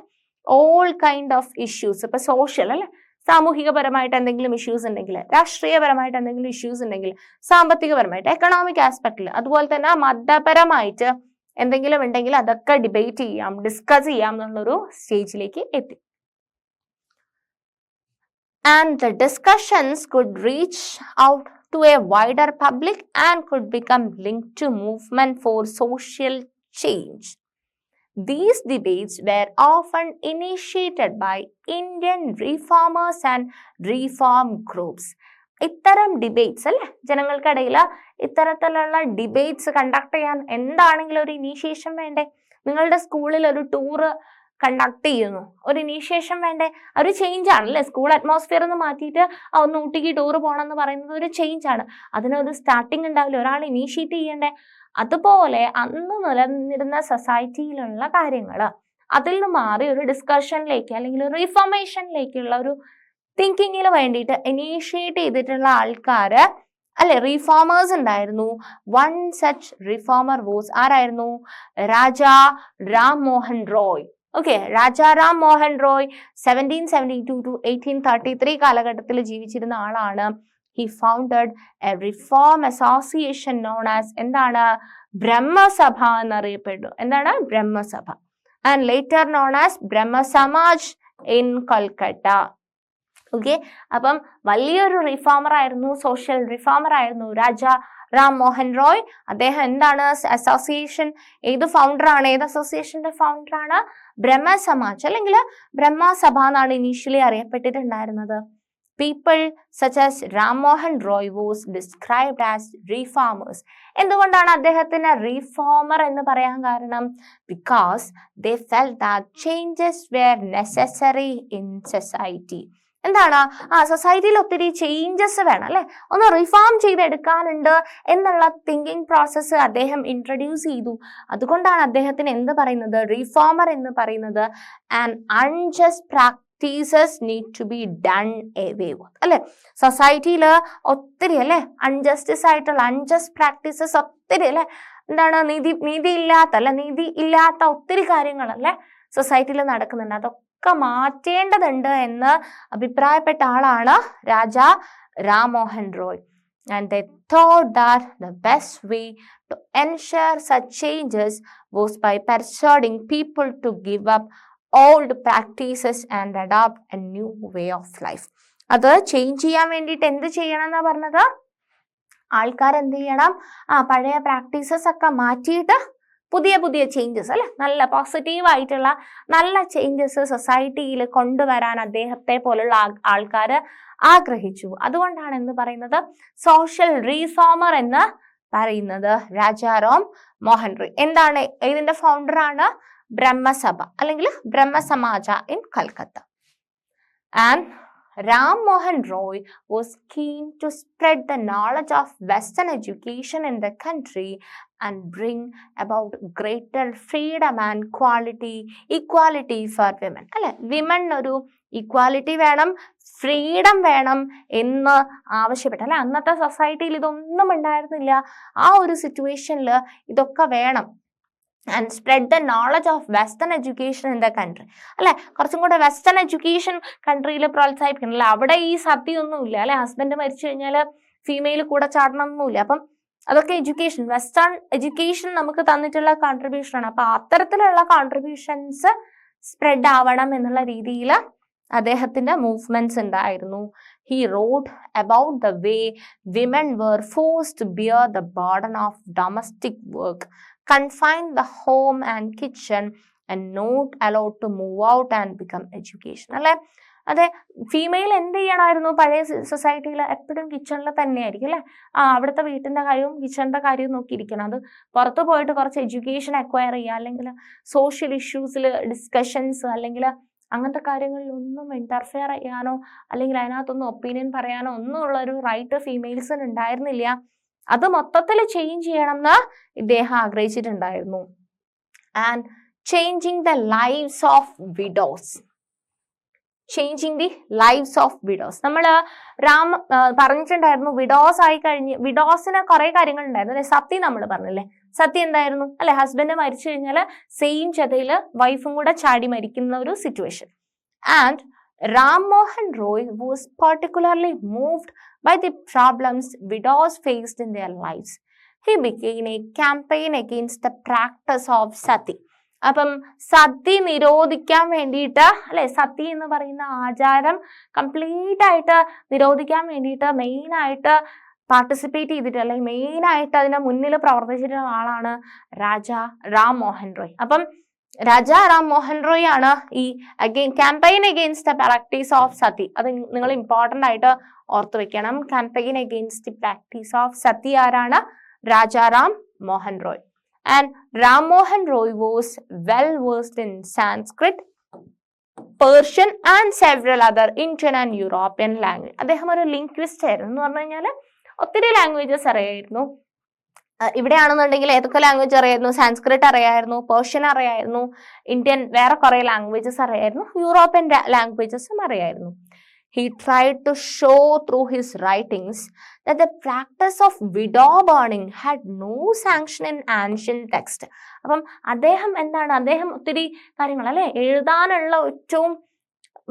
ഓൾ കൈൻഡ് ഓഫ് ഇഷ്യൂസ്, ഇപ്പൊ സോഷ്യൽ അല്ലെ, സാമൂഹികപരമായിട്ട് എന്തെങ്കിലും ഇഷ്യൂസ് ഉണ്ടെങ്കിൽ, രാഷ്ട്രീയപരമായിട്ട് എന്തെങ്കിലും ഇഷ്യൂസ് ഉണ്ടെങ്കിൽ, സാമ്പത്തികപരമായിട്ട് എക്കണോമിക് ആസ്പെക്റ്റിൽ, അതുപോലെ തന്നെ മതപരമായിട്ട് എന്തെങ്കിലും ഉണ്ടെങ്കിൽ അതൊക്കെ ഡിബേറ്റ് ചെയ്യാം, ഡിസ്കസ് ചെയ്യാം എന്നുള്ളൊരു സ്റ്റേജിലേക്ക് എത്തി. And the discussions could reach out to a wider public and could become linked to movement for social change. These debates were often initiated by Indian reformers and reform groups. ഇത്തരം debates അല്ലെ, ജനങ്ങൾക്കിടയിൽ ഇത്തരത്തിലുള്ള debates conduct ചെയ്യാൻ എന്താണെങ്കിലും ഒരു initiation വേണ്ടേ? നിങ്ങളുടെ സ്കൂളിൽ ഒരു ടൂറ് കണ്ടക്ട് ചെയ്യുന്നു, ഒരു ഇനീഷ്യേഷൻ വേണ്ടേ? ഒരു ചേഞ്ച് ആണ് അല്ലെ? സ്കൂൾ അറ്റ്മോസ്ഫിയർ എന്ന് മാറ്റിയിട്ട് ഒന്ന് ഊട്ടിക്ക് ടൂറ് പോകണം എന്ന് പറയുന്നത് ഒരു ചേഞ്ച് ആണ്. അതിനൊരു സ്റ്റാർട്ടിങ് ഉണ്ടാവില്ല, ഒരാൾ ഇനീഷ്യേറ്റ് ചെയ്യണ്ടേ? അതുപോലെ അന്ന് നിലനിന്നിരുന്ന സൊസൈറ്റിയിലുള്ള കാര്യങ്ങൾ അതിൽ നിന്ന് മാറി ഒരു ഡിസ്കഷനിലേക്ക് അല്ലെങ്കിൽ ഒരു റിഫോർമേഷനിലേക്കുള്ള ഒരു തിങ്കിങ്ങിന് വേണ്ടിയിട്ട് ഇനീഷ്യേറ്റ് ചെയ്തിട്ടുള്ള ആൾക്കാര് അല്ലെ, റീഫോമേഴ്സ് ഉണ്ടായിരുന്നു. വൺ സച്ച് റിഫോമർ വാസ് ആരായിരുന്നു? രാജാ റാം മോഹൻ റോയ്. ഓക്കെ, രാജാ റാം മോഹൻ റോയ് 1772 to 1833 കാലഘട്ടത്തിൽ ജീവിച്ചിരുന്ന ആളാണ്. He founded a reform association known as എന്താണ്? ബ്രഹ്മസഭ എന്നറിയപ്പെട്ടു. എന്താണ്? Brahmasabha. And later known as Brahma Samaj in Kolkata. Okay, അപ്പം വലിയൊരു റിഫോമർ ആയിരുന്നു, സോഷ്യൽ റിഫോമർ ആയിരുന്നു രാജാ റാം മോഹൻ റോയ്. അദ്ദേഹം എന്താണ്? അസോസിയേഷൻ ഏത് ഫൗണ്ടറാണ്? ഏത് അസോസിയേഷന്റെ ഫൗണ്ടറാണ്? ബ്രഹ്മ സമാജ് അല്ലെങ്കിൽ ബ്രഹ്മസഭ എന്നാണ് initially അറിയപ്പെട്ടിട്ടുണ്ടായിരുന്നത്. People such as Ram Mohan Roy was described as reformers. എന്തുകൊണ്ടാണ് അദ്ദേഹത്തിന് റീഫോമർ എന്ന് പറയാൻ കാരണം? Because they felt that changes were necessary in society. എന്താണ്? സൊസൈറ്റിയിൽ ഒത്തിരി ചേഞ്ചസ് വേണം അല്ലെ, ഒന്ന് റിഫോം ചെയ്തെടുക്കാനുണ്ട് എന്നുള്ള തിങ്കിങ് പ്രോസസ്സ് അദ്ദേഹം ഇൻട്രൊഡ്യൂസ് ചെയ്തു. അതുകൊണ്ടാണ് അദ്ദേഹത്തിന് എന്ത് പറയുന്നത്? റീഫോമർ എന്ന് പറയുന്നത്. And unjust practices need to be done away with അല്ലെ. സൊസൈറ്റിയിൽ ഒത്തിരി അല്ലെ അൺജസ്റ്റിസ് ആയിട്ടുള്ള അൺജസ്റ്റ് പ്രാക്ടീസസ് ഒത്തിരി അല്ലെ, എന്താണ്? നീതി ഇല്ലാത്ത ഒത്തിരി കാര്യങ്ങളല്ലേ സൊസൈറ്റിയിൽ നടക്കുന്നുണ്ട്. അതൊക്കെ മാറ്റേണ്ടതുണ്ട് എന്ന് അഭിപ്രായപ്പെട്ട ആളാണ് Raja Ram Mohan Roy. And they thought that the best way to ensure such changes was by persuading people to give up old practices and adopt a new way of life. അത് ചേഞ്ച് ചെയ്യാൻ വേണ്ടിയിട്ട് എന്ത് ചെയ്യണം എന്നാ പറഞ്ഞത്? ആൾക്കാർ എന്ത് ചെയ്യണം? പഴയ പ്രാക്ടീസസ് ഒക്കെ മാറ്റിയിട്ട് പുതിയ പുതിയ ചേഞ്ചസ് അല്ലെ, നല്ല പോസിറ്റീവ് ആയിട്ടുള്ള നല്ല ചേഞ്ചസ് സൊസൈറ്റിയിൽ കൊണ്ടുവരാൻ അദ്ദേഹത്തെ പോലുള്ള ആൾക്കാർ ആഗ്രഹിച്ചു. അതുകൊണ്ടാണ് എന്ന് പറയുന്നത് സോഷ്യൽ റീഫോമർ എന്ന് പറയുന്നത് രാജാ റാം മോഹൻ റോയ്. എന്താണ്? ഇതിന്റെ ഫൗണ്ടറാണ് ബ്രഹ്മസഭ അല്ലെങ്കിൽ Brahmo Samaj in Calcutta. And Ram Mohan Roy was keen to spread the knowledge of Western education in the country and bring about greater freedom and equality for women. അല്ലെ, വിമൻ ഒരു ഈക്വാലിറ്റി വേണം, ഫ്രീഡം വേണം എന്ന് ആവശ്യപ്പെട്ടു അല്ലെ. അന്നത്തെ സൊസൈറ്റിയിൽ ഇതൊന്നും ഉണ്ടായിരുന്നില്ല. ആ ഒരു സിറ്റുവേഷനിൽ ഇതൊക്കെ വേണം. And spread the knowledge of western education in the country അല്ലെ, കുറച്ചും കൂടെ വെസ്റ്റേൺ എഡ്യൂക്കേഷൻ കൺട്രിയിൽ പ്രോത്സാഹിപ്പിക്കണം അല്ലെ. അവിടെ ഈ സത്യമൊന്നുമില്ല അല്ലെ, ഹസ്ബൻഡ് മരിച്ചു കഴിഞ്ഞാൽ ഫീമെയിൽ കൂടെ ചാടണമെന്നില്ല. അപ്പം അതൊക്കെ എഡ്യൂക്കേഷൻ, വെസ്റ്റേൺ എഡ്യൂക്കേഷൻ നമുക്ക് തന്നിട്ടുള്ള കോൺട്രിബ്യൂഷൻ ആണ്. അപ്പൊ അത്തരത്തിലുള്ള കോൺട്രിബ്യൂഷൻസ് സ്പ്രെഡ് ആവണം എന്നുള്ള രീതിയിൽ അദ്ദേഹത്തിന്റെ മൂവ്മെന്റ്സ് ഉണ്ടായിരുന്നു. He wrote about the way women were forced to bear the burden of domestic work, confined the home and kitchen, and not allowed to move out and become education. അല്ലെ, അതെ, female എന്ത് ചെയ്യണമായിരുന്നു? പഴയ സൊസൈറ്റിയിൽ എപ്പോഴും കിച്ചണിൽ തന്നെയായിരിക്കും അല്ലെ. അവിടുത്തെ വീട്ടിന്റെ കാര്യവും കിച്ചണിന്റെ കാര്യവും നോക്കിയിരിക്കണം. അത് പുറത്തു പോയിട്ട് കുറച്ച് എഡ്യൂക്കേഷൻ അക്വയർ ചെയ്യുക, അല്ലെങ്കിൽ സോഷ്യൽ ഇഷ്യൂസിൽ ഡിസ്കഷൻസ് അല്ലെങ്കിൽ അങ്ങനത്തെ കാര്യങ്ങളിലൊന്നും ഇന്റർഫിയർ ചെയ്യാനോ അല്ലെങ്കിൽ അതിനകത്തൊന്നും ഒപ്പീനിയൻ പറയാനോ ഒന്നും ഉള്ളൊരു റൈറ്റ് ഫീമെയിൽസിന് ഉണ്ടായിരുന്നില്ല. അത് മൊത്തത്തിൽ ചേഞ്ച് ചെയ്യണം എന്ന് ഇദ്ദേഹം ആഗ്രഹിച്ചിട്ടുണ്ടായിരുന്നു. And changing the lives of widows. നമ്മൾ പറഞ്ഞിട്ടുണ്ടായിരുന്നു, വിഡോസ് ആയി കഴിഞ്ഞ് വിഡോസിന് കുറെ കാര്യങ്ങൾ ഉണ്ടായിരുന്നു അല്ലെ. സതി നമ്മൾ പറഞ്ഞല്ലേ, സതി എന്തായിരുന്നു അല്ലെ, ഹസ്ബൻഡ് മരിച്ചു കഴിഞ്ഞാൽ സെയിം ചെതയില് വൈഫും കൂടെ ചാടി മരിക്കുന്ന ഒരു situation. And Ram Mohan Roy was particularly moved by the problems widows faced in their lives. He began a campaign against the practice of sati. അപ്പം സതി നിരോധിക്കാൻ വേണ്ടിയിട്ട് അല്ലെ, സതി എന്ന് പറയുന്ന ആചാരം കംപ്ലീറ്റ് ആയിട്ട് നിരോധിക്കാൻ വേണ്ടിയിട്ട് മെയിൻ ആയിട്ട് പാർട്ടിസിപ്പേറ്റ് ചെയ്തിട്ട് അല്ലെങ്കിൽ മെയിൻ ആയിട്ട് അതിന്റെ മുന്നിൽ പ്രവർത്തിച്ചിട്ടുള്ള ആളാണ് രാജാ റാം മോഹൻ റോയ്. അപ്പം രാജാ റാം മോഹൻ റോയ് ആണ് ഈ campaign against the practice of sati. അത് നിങ്ങൾ ഇമ്പോർട്ടന്റ് ആയിട്ട് ഓർത്തു വെക്കണം. Campaign against the practice of sati ആരാണ്? Raja Ram Mohan Roy. And Ram Mohan Roy was well versed in Sanskrit, Persian and several other Indian and European language. അദ്ദേഹം ഒരു ലിംഗ്വിസ്റ്റ് ആയിരുന്നു എന്ന് പറഞ്ഞു കഴിഞ്ഞാൽ ഒത്തിരി ലാംഗ്വേജസ് അറിയായിരുന്നു. ഇവിടെയാണെന്നുണ്ടെങ്കിൽ ഏതൊക്കെ ലാംഗ്വേജ് അറിയായിരുന്നു? സാൻസ്ക്രിറ്റ് അറിയായിരുന്നു, പേർഷ്യൻ അറിയായിരുന്നു, ഇന്ത്യൻ വേറെ കുറെ ലാംഗ്വേജസ് അറിയായിരുന്നു, യൂറോപ്യൻ ലാംഗ്വേജസും അറിയായിരുന്നു. He tried to show through his writings that the practice of widow burning had no sanction in ancient text. അപ്പം അദ്ദേഹം എന്താണ്? അദ്ദേഹം ഒത്തിരി കാര്യങ്ങൾ അല്ലെ എഴുതാനുള്ള ഏറ്റവും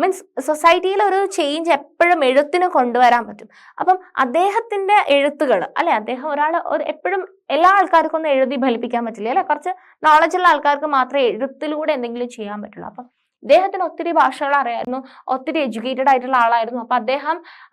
മീൻസ് സൊസൈറ്റിയിൽ ഒരു ചേഞ്ച് എപ്പോഴും എഴുത്തിന് കൊണ്ടുവരാൻ പറ്റും. അപ്പം അദ്ദേഹത്തിന്റെ എഴുത്തുകൾ അല്ലെ, അദ്ദേഹം ഒരാൾ എപ്പോഴും എല്ലാ ആൾക്കാർക്കും ഒന്നും എഴുതി ഫലിപ്പിക്കാൻ പറ്റില്ല അല്ലെ, കുറച്ച് നോളജുള്ള ആൾക്കാർക്ക് മാത്രമേ എഴുത്തിലൂടെ എന്തെങ്കിലും ചെയ്യാൻ പറ്റുള്ളൂ. അപ്പം അദ്ദേഹത്തിന് ഒത്തിരി ഭാഷകൾ അറിയായിരുന്നു, ഒത്തിരി എഡ്യൂക്കേറ്റഡ് ആയിട്ടുള്ള ആളായിരുന്നു. അപ്പൊ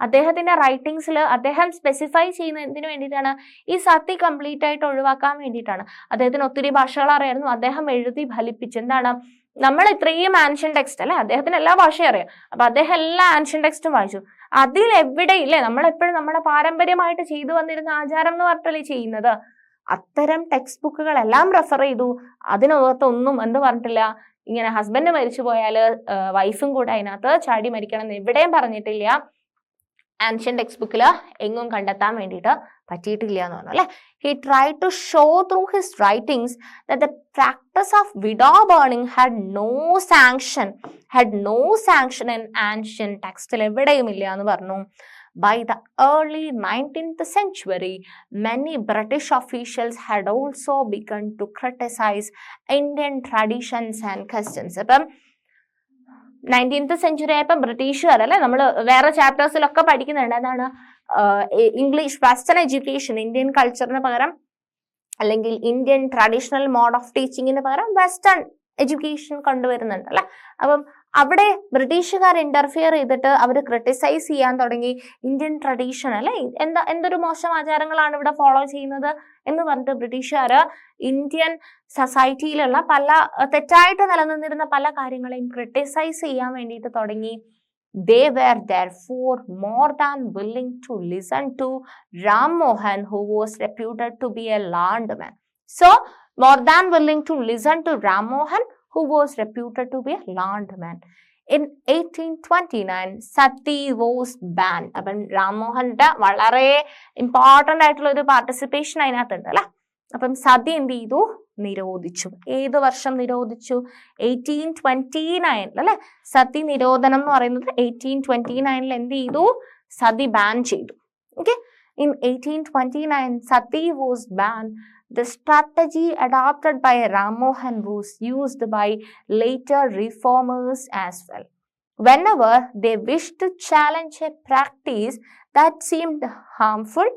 അദ്ദേഹത്തിന്റെ റൈറ്റിംഗ്സിൽ അദ്ദേഹം സ്പെസിഫൈ ചെയ്യുന്ന എന്തിനു വേണ്ടിയിട്ടാണ്? ഈ സതി കംപ്ലീറ്റ് ആയിട്ട് ഒഴിവാക്കാൻ വേണ്ടിയിട്ടാണ്. അദ്ദേഹത്തിന് ഒത്തിരി ഭാഷകൾ അറിയായിരുന്നു, അദ്ദേഹം എഴുതി ഫലിപ്പിച്ചു. എന്താണ്? നമ്മൾ ഇത്രയും ആൻഷ്യൻ ടെക്സ്റ്റ് അല്ലെ, അദ്ദേഹത്തിന് എല്ലാ ഭാഷയും അറിയാം, അപ്പൊ അദ്ദേഹം എല്ലാ ആൻഷ്യൻ ടെക്സ്റ്റും വായിച്ചു. അതിൽ എവിടെയില്ലേ നമ്മളെപ്പോഴും നമ്മുടെ പാരമ്പര്യമായിട്ട് ചെയ്തു വന്നിരുന്ന ആചാരം എന്ന് പറഞ്ഞിട്ടല്ലേ ചെയ്യുന്നത്, അത്തരം ടെക്സ്റ്റ് ബുക്കുകളെല്ലാം റെഫർ ചെയ്തു. അതിനകത്തൊന്നും എന്ത് പറഞ്ഞിട്ടില്ല, ഇങ്ങനെ ഹസ്ബൻഡ് മരിച്ചു പോയാൽ വൈഫും കൂടെ അതിനകത്ത് ചാടി മരിക്കണം എന്ന് എവിടെയും പറഞ്ഞിട്ടില്ല. ആൻഷ്യൻ ടെക്സ്റ്റ് ബുക്കിൽ എങ്ങും കണ്ടെത്താൻ വേണ്ടിയിട്ട് പറ്റിയിട്ടില്ല എന്ന് പറഞ്ഞു അല്ലെ. He tried to show through his writings that the practice of widow burning had no sanction in ancient text. എവിടെയും ഇല്ല എന്ന് പറഞ്ഞു. By the early 19th century, many British officials had also begun to criticize Indian traditions and customs. അപ്പം 19th century ആയപ്പോൾ ബ്രിട്ടീഷുകാർ അല്ലെ, നമ്മൾ വേറെ ചാപ്റ്റേഴ്സിലൊക്കെ പഠിക്കുന്നുണ്ട് എന്താണ്, ഇംഗ്ലീഷ് വെസ്റ്റേൺ എഡ്യൂക്കേഷൻ, ഇന്ത്യൻ കൾച്ചറിന് പകരം അല്ലെങ്കിൽ ഇന്ത്യൻ ട്രഡീഷണൽ മോഡ് ഓഫ് ടീച്ചിങ്ങിന് പകരം വെസ്റ്റേൺ എഡ്യൂക്കേഷൻ കൊണ്ടുവരുന്നുണ്ട് അല്ലെ. അപ്പം അവിടെ ബ്രിട്ടീഷുകാർ ഇന്റർഫിയർ ചെയ്തിട്ട് അവർ ക്രിട്ടിസൈസ് ചെയ്യാൻ തുടങ്ങി. ഇന്ത്യൻ ട്രഡീഷൻ അല്ലെ, എന്തൊരു മോശം ആചാരങ്ങളാണ് ഇവിടെ ഫോളോ ചെയ്യുന്നത് എന്ന് പറഞ്ഞിട്ട് ബ്രിട്ടീഷുകാർ ഇന്ത്യൻ സൊസൈറ്റിയിലുള്ള പല തെറ്റായിട്ട് നിലനിന്നിരുന്ന പല കാര്യങ്ങളെയും ക്രിട്ടിസൈസ് ചെയ്യാൻ വേണ്ടിയിട്ട് തുടങ്ങി. They were therefore more than willing to listen to Ram Mohan, who was reputed to be a learned man. So, more than willing to listen to Ram Mohan, who was reputed to be a learned man. In 1829, Sati was banned. അപ്പം റാം മോഹന്റെ വളരെ important ആയിട്ടുള്ള ഒരു participation അതിനകത്തുണ്ട് അല്ലെ. അപ്പം സതി എന്ത് ചെയ്തു? നിരോധിച്ചു. ഏത് വർഷം നിരോധിച്ചു? 1829 അല്ലെ. സതി നിരോധനം എന്ന് പറയുന്നത് 1829 എന്ത് ചെയ്തു? സതി ബാൻ ചെയ്തു. Okay. In 1829, Sati was banned. The strategy adopted by Ram Mohan was used by later reformers as well. Whenever they wished to challenge a practice that seemed harmful,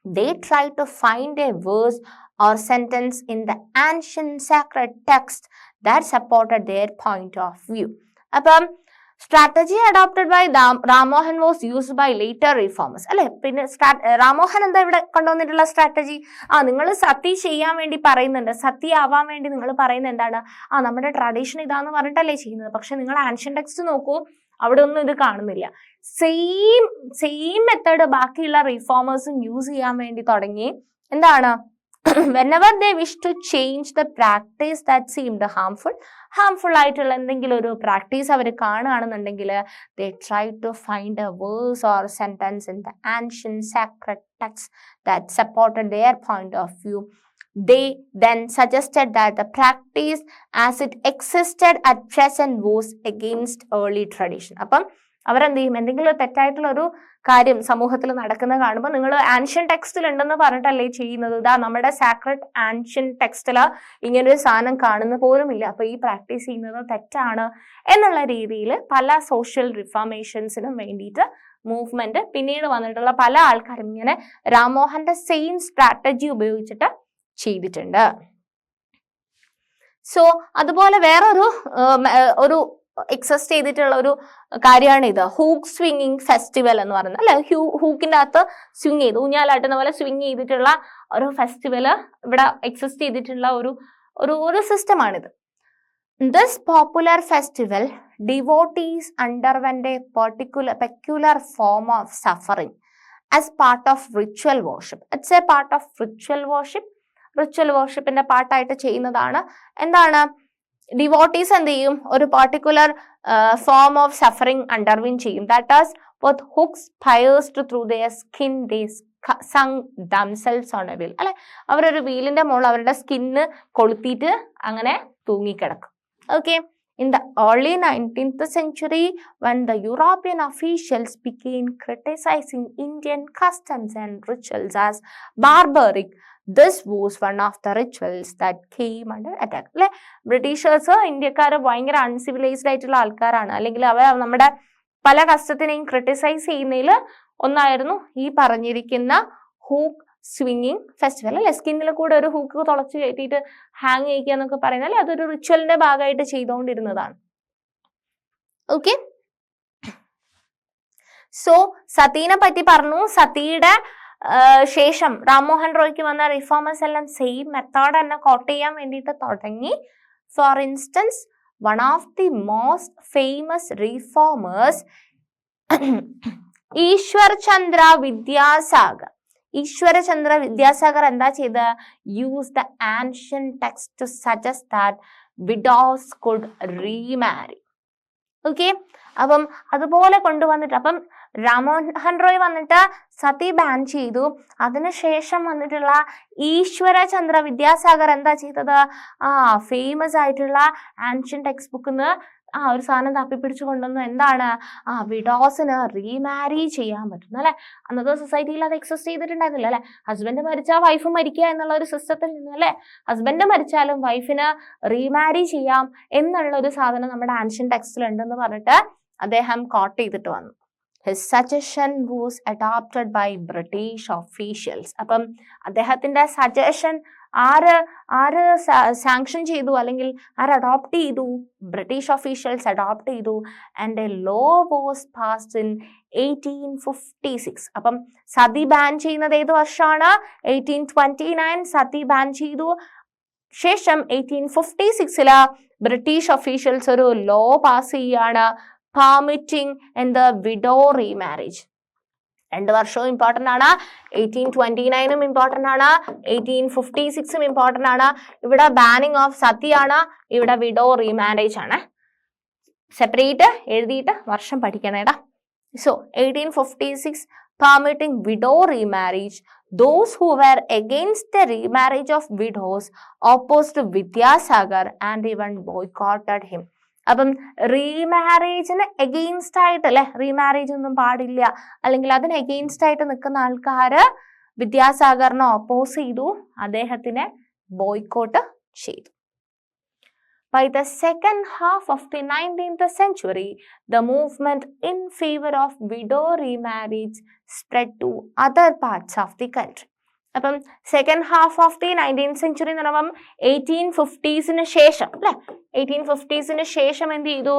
they tried to find a verse or sentence in the ancient sacred text that supported their point of view. അപ്പം strategy adopted by Rammohan was used by later reformers അല്ലെ. പിന്നെ റാംമോഹൻ എന്താ ഇവിടെ കൊണ്ടുവന്നിട്ടുള്ള strategy? നിങ്ങൾ സതി ചെയ്യാൻ വേണ്ടി പറയുന്നുണ്ട്, സതി ആവാൻ വേണ്ടി നിങ്ങൾ പറയുന്നത് എന്താണ്? നമ്മുടെ ട്രഡീഷൻ ഇതാന്ന് പറഞ്ഞിട്ടല്ലേ ചെയ്യുന്നത്. പക്ഷെ നിങ്ങൾ ആൻഷ്യൻ ടെക്സ്റ്റ് നോക്കൂ, അവിടെ ഒന്നും ഇത് കാണുന്നില്ല. സെയിം മെത്തേഡ് ബാക്കിയുള്ള റിഫോമേഴ്സും യൂസ് ചെയ്യാൻ വേണ്ടി തുടങ്ങി. എന്താണ്? whenever they wish to change the practice that seemed harmful ആയിട്ടുള്ള എന്തെങ്കിലും ഒരു പ്രാക്ടീസ് അവർ കാണുകയാണെന്നുണ്ടെങ്കിൽ they tried to find a verse or sentence in the ancient sacred text that supported their point of view. They then suggested that the practice as it existed at present was against early tradition. അപ്പം അവരെന്ത് ചെയ്യും? എന്തെങ്കിലും തെറ്റായിട്ടുള്ള ഒരു കാര്യം സമൂഹത്തിൽ നടക്കുന്നത് കാണുമ്പോൾ നിങ്ങൾ ആൻഷ്യൻ ടെക്സ്റ്റിൽ ഉണ്ടെന്ന് പറഞ്ഞിട്ടല്ലേ ചെയ്യുന്നത്. ഇതാ നമ്മുടെ സാക്രഡ് ആൻഷ്യൻ ടെക്സ്റ്റില് ഇങ്ങനൊരു സാധനം കാണുന്ന പോലുമില്ല, അപ്പൊ ഈ പ്രാക്ടീസ് ചെയ്യുന്നത് തെറ്റാണ് എന്നുള്ള രീതിയിൽ പല സോഷ്യൽ റിഫോർമേഷൻസിനും വേണ്ടിയിട്ട് മൂവ്മെന്റ് പിന്നീട് വന്നിട്ടുള്ള പല ആൾക്കാരും ഇങ്ങനെ രാംമോഹന്റെ സെയിം സ്ട്രാറ്റജി ഉപയോഗിച്ചിട്ട് ചെയ്തിട്ടുണ്ട്. സോ അതുപോലെ വേറൊരു ഒരു എക്സിസ്റ്റ് ചെയ്തിട്ടുള്ള ഒരു കാര്യമാണ് ഇത് ഹൂക്ക് സ്വിങ്ങിങ് ഫെസ്റ്റിവൽ എന്ന് പറയുന്നത് അല്ലെ. ഹൂക്കിന്റെ അകത്ത് സ്വിങ് ചെയ്ത് ഊഞ്ഞാലാട്ടുന്ന പോലെ സ്വിങ് ചെയ്തിട്ടുള്ള ഒരു ഫെസ്റ്റിവല് ഇവിടെ എക്സിസ്റ്റ് ചെയ്തിട്ടുള്ള ഒരു സിസ്റ്റമാണിത്. This popular festival, devotees underwent a peculiar form of suffering as part of ritual worship. It's a part of ritual worship. Ritual worship in a part ആയിട്ട് ചെയ്യുന്നതാണ്. എന്താണ്? ഡിവോട്ടീസ് എന്ത് ചെയ്യും? ഒരു പർട്ടിക്കുലർ ഫോം ഓഫ് സഫറിങ് അണ്ടർവിൻ ചെയ്യും. That as with hooks pierced through their skin, they sung themselves on a wheel. അല്ലെ, അവരൊരു വീലിന്റെ മുകളിൽ അവരുടെ സ്കിന്ന് കൊളുത്തിയിട്ട് അങ്ങനെ തൂങ്ങിക്കിടക്കും. Okay. In the early 19th century, when the European officials began criticizing Indian customs and rituals as barbaric, this was one of the rituals that came under attack. അല്ലെ, Britishers ഇന്ത്യക്കാരെ ഭയങ്കര uncivilised ആയിട്ടുള്ള ആൾക്കാരാണ്, അല്ലെങ്കിൽ അവർ നമ്മുടെ പല കസ്റ്റത്തിനെയും criticise ചെയ്യുന്നതിൽ ഒന്നായിരുന്നു ഈ പറഞ്ഞിരിക്കുന്ന ഹൂക്ക് സ്വിങ്ങിങ് ഫെസ്റ്റിവൽ. അല്ലെ, സ്കിന്നിൽ കൂടെ ഒരു ഹൂക്ക് തുളച്ച് കയറ്റിയിട്ട് ഹാങ് ചെയ്യിക്കുക എന്നൊക്കെ പറയുന്നത് അതൊരു റിച്വലിന്റെ ഭാഗമായിട്ട് ചെയ്തുകൊണ്ടിരുന്നതാണ്. ഓക്കെ, സോ സതീനെ പറ്റി പറഞ്ഞു. സതിയുടെ ശേഷം രാംമോഹൻ റോയ്ക്ക് വന്ന റിഫോമേഴ്സ് എല്ലാം സെയിം മെത്തേഡ് തന്നെ കോട്ട് ചെയ്യാൻ വേണ്ടിയിട്ട് തുടങ്ങി. For instance, one of the most famous reformers, Ishwar Chandra Vidyasagar. Ishwara Chandra Vidyasagar എന്താ ചെയ്ത്? use the ancient text to suggest that widows could remarry. Okay, അപ്പം അതുപോലെ കൊണ്ടുവന്നിട്ട് അപ്പം രാംമോഹൻ റോയ് വന്നിട്ട് സതി ബാൻ ചെയ്തു. അതിനുശേഷം വന്നിട്ടുള്ള ഈശ്വര ചന്ദ്ര വിദ്യാസാഗർ എന്താ ചെയ്തത്? ഫേമസ് ആയിട്ടുള്ള ആൻഷ്യൻ ടെക്സ്റ്റ് ബുക്കിന്ന് ഒരു സാധനം തപ്പിപ്പിടിച്ചു കൊണ്ടുവന്നു. എന്താണ്? വിഡോസിന് റീമാരി ചെയ്യാൻ പറ്റുന്നു. അല്ലെ, അന്നത്തെ സൊസൈറ്റിയിൽ അത് എക്സിസ്റ്റ് ചെയ്തിട്ടുണ്ടായിരുന്നില്ല. അല്ലെ, ഹസ്ബൻഡ് മരിച്ചാൽ വൈഫ് മരിക്കുക എന്നുള്ള ഒരു സിസ്റ്റത്തിൽ നിന്ന്, അല്ലെ, ഹസ്ബൻഡ് മരിച്ചാലും വൈഫിന് റീമാരി ചെയ്യാം എന്നുള്ള ഒരു സാധനം നമ്മുടെ ആൻഷ്യൻ ടെക്സ്റ്റിൽ ഉണ്ടെന്ന് പറഞ്ഞിട്ട് അദ്ദേഹം കോട്ട് ചെയ്തിട്ട് വന്നു. His suggestion was adopted by British officials. അപ്പം അദ്ദേഹത്തിന്റെ സജഷൻ ആര് സാങ്ഷൻ ചെയ്തു, അല്ലെങ്കിൽ ആര് അഡോപ്റ്റ് ചെയ്തു? ബ്രിട്ടീഷ് ഒഫീഷ്യൽസ് അഡോപ്റ്റ് ചെയ്തു. And A law was passed in 1856. അപ്പം സതി ബാൻ ചെയ്യുന്നത് ഏത് വർഷമാണ്? 1829 സതി ബാൻ ചെയ്തു. ശേഷം 1856 ബ്രിട്ടീഷ് ഒഫീഷ്യൽസ് ഒരു ലോ പാസ് ചെയ്യാണ്, permitting in the widow remarriage. 2 വർഷവും ഇമ്പോർട്ടൻ്റ് ആണ്. 1829 ഇമ്പോർട്ടൻ്റ് ആണ്, 1856 ഇമ്പോർട്ടൻ്റ് ആണ്. ഇവിടെ ബാനിങ് ഓഫ് സതിയാണ്, ഇവിടെ വിഡോ റീമാരേജ് ആണ്. സെപ്പറേറ്റ് എഴുതിയിട്ട് വർഷം പഠിക്കണേടാ. So 1856 permitting widow remarriage. Those who were against the remarriage of widows opposed Vidyasagar and even boycotted him. അപ്പം റീമാരേജിന് എഗെയിൻസ്റ്റ് ആയിട്ട്, അല്ലെ, റീമാരേജ് ഒന്നും പാടില്ല അല്ലെങ്കിൽ അതിന് എഗെയിൻസ്റ്റ് ആയിട്ട് നിൽക്കുന്ന ആൾക്കാര് വിദ്യാസാഗറിനെ ഓപ്പോസ് ചെയ്തു, അദ്ദേഹത്തിനെ ബോയ്ക്കോട്ട് ചെയ്തു. By the second half of the 19th century, the movement in favor of widow remarriage spread to other parts of the country. അപ്പം second half of the 19th century എന്ന് പറയുമ്പം 1850s ശേഷം, അല്ലെ, 1850s ശേഷം എന്ത് ചെയ്തു?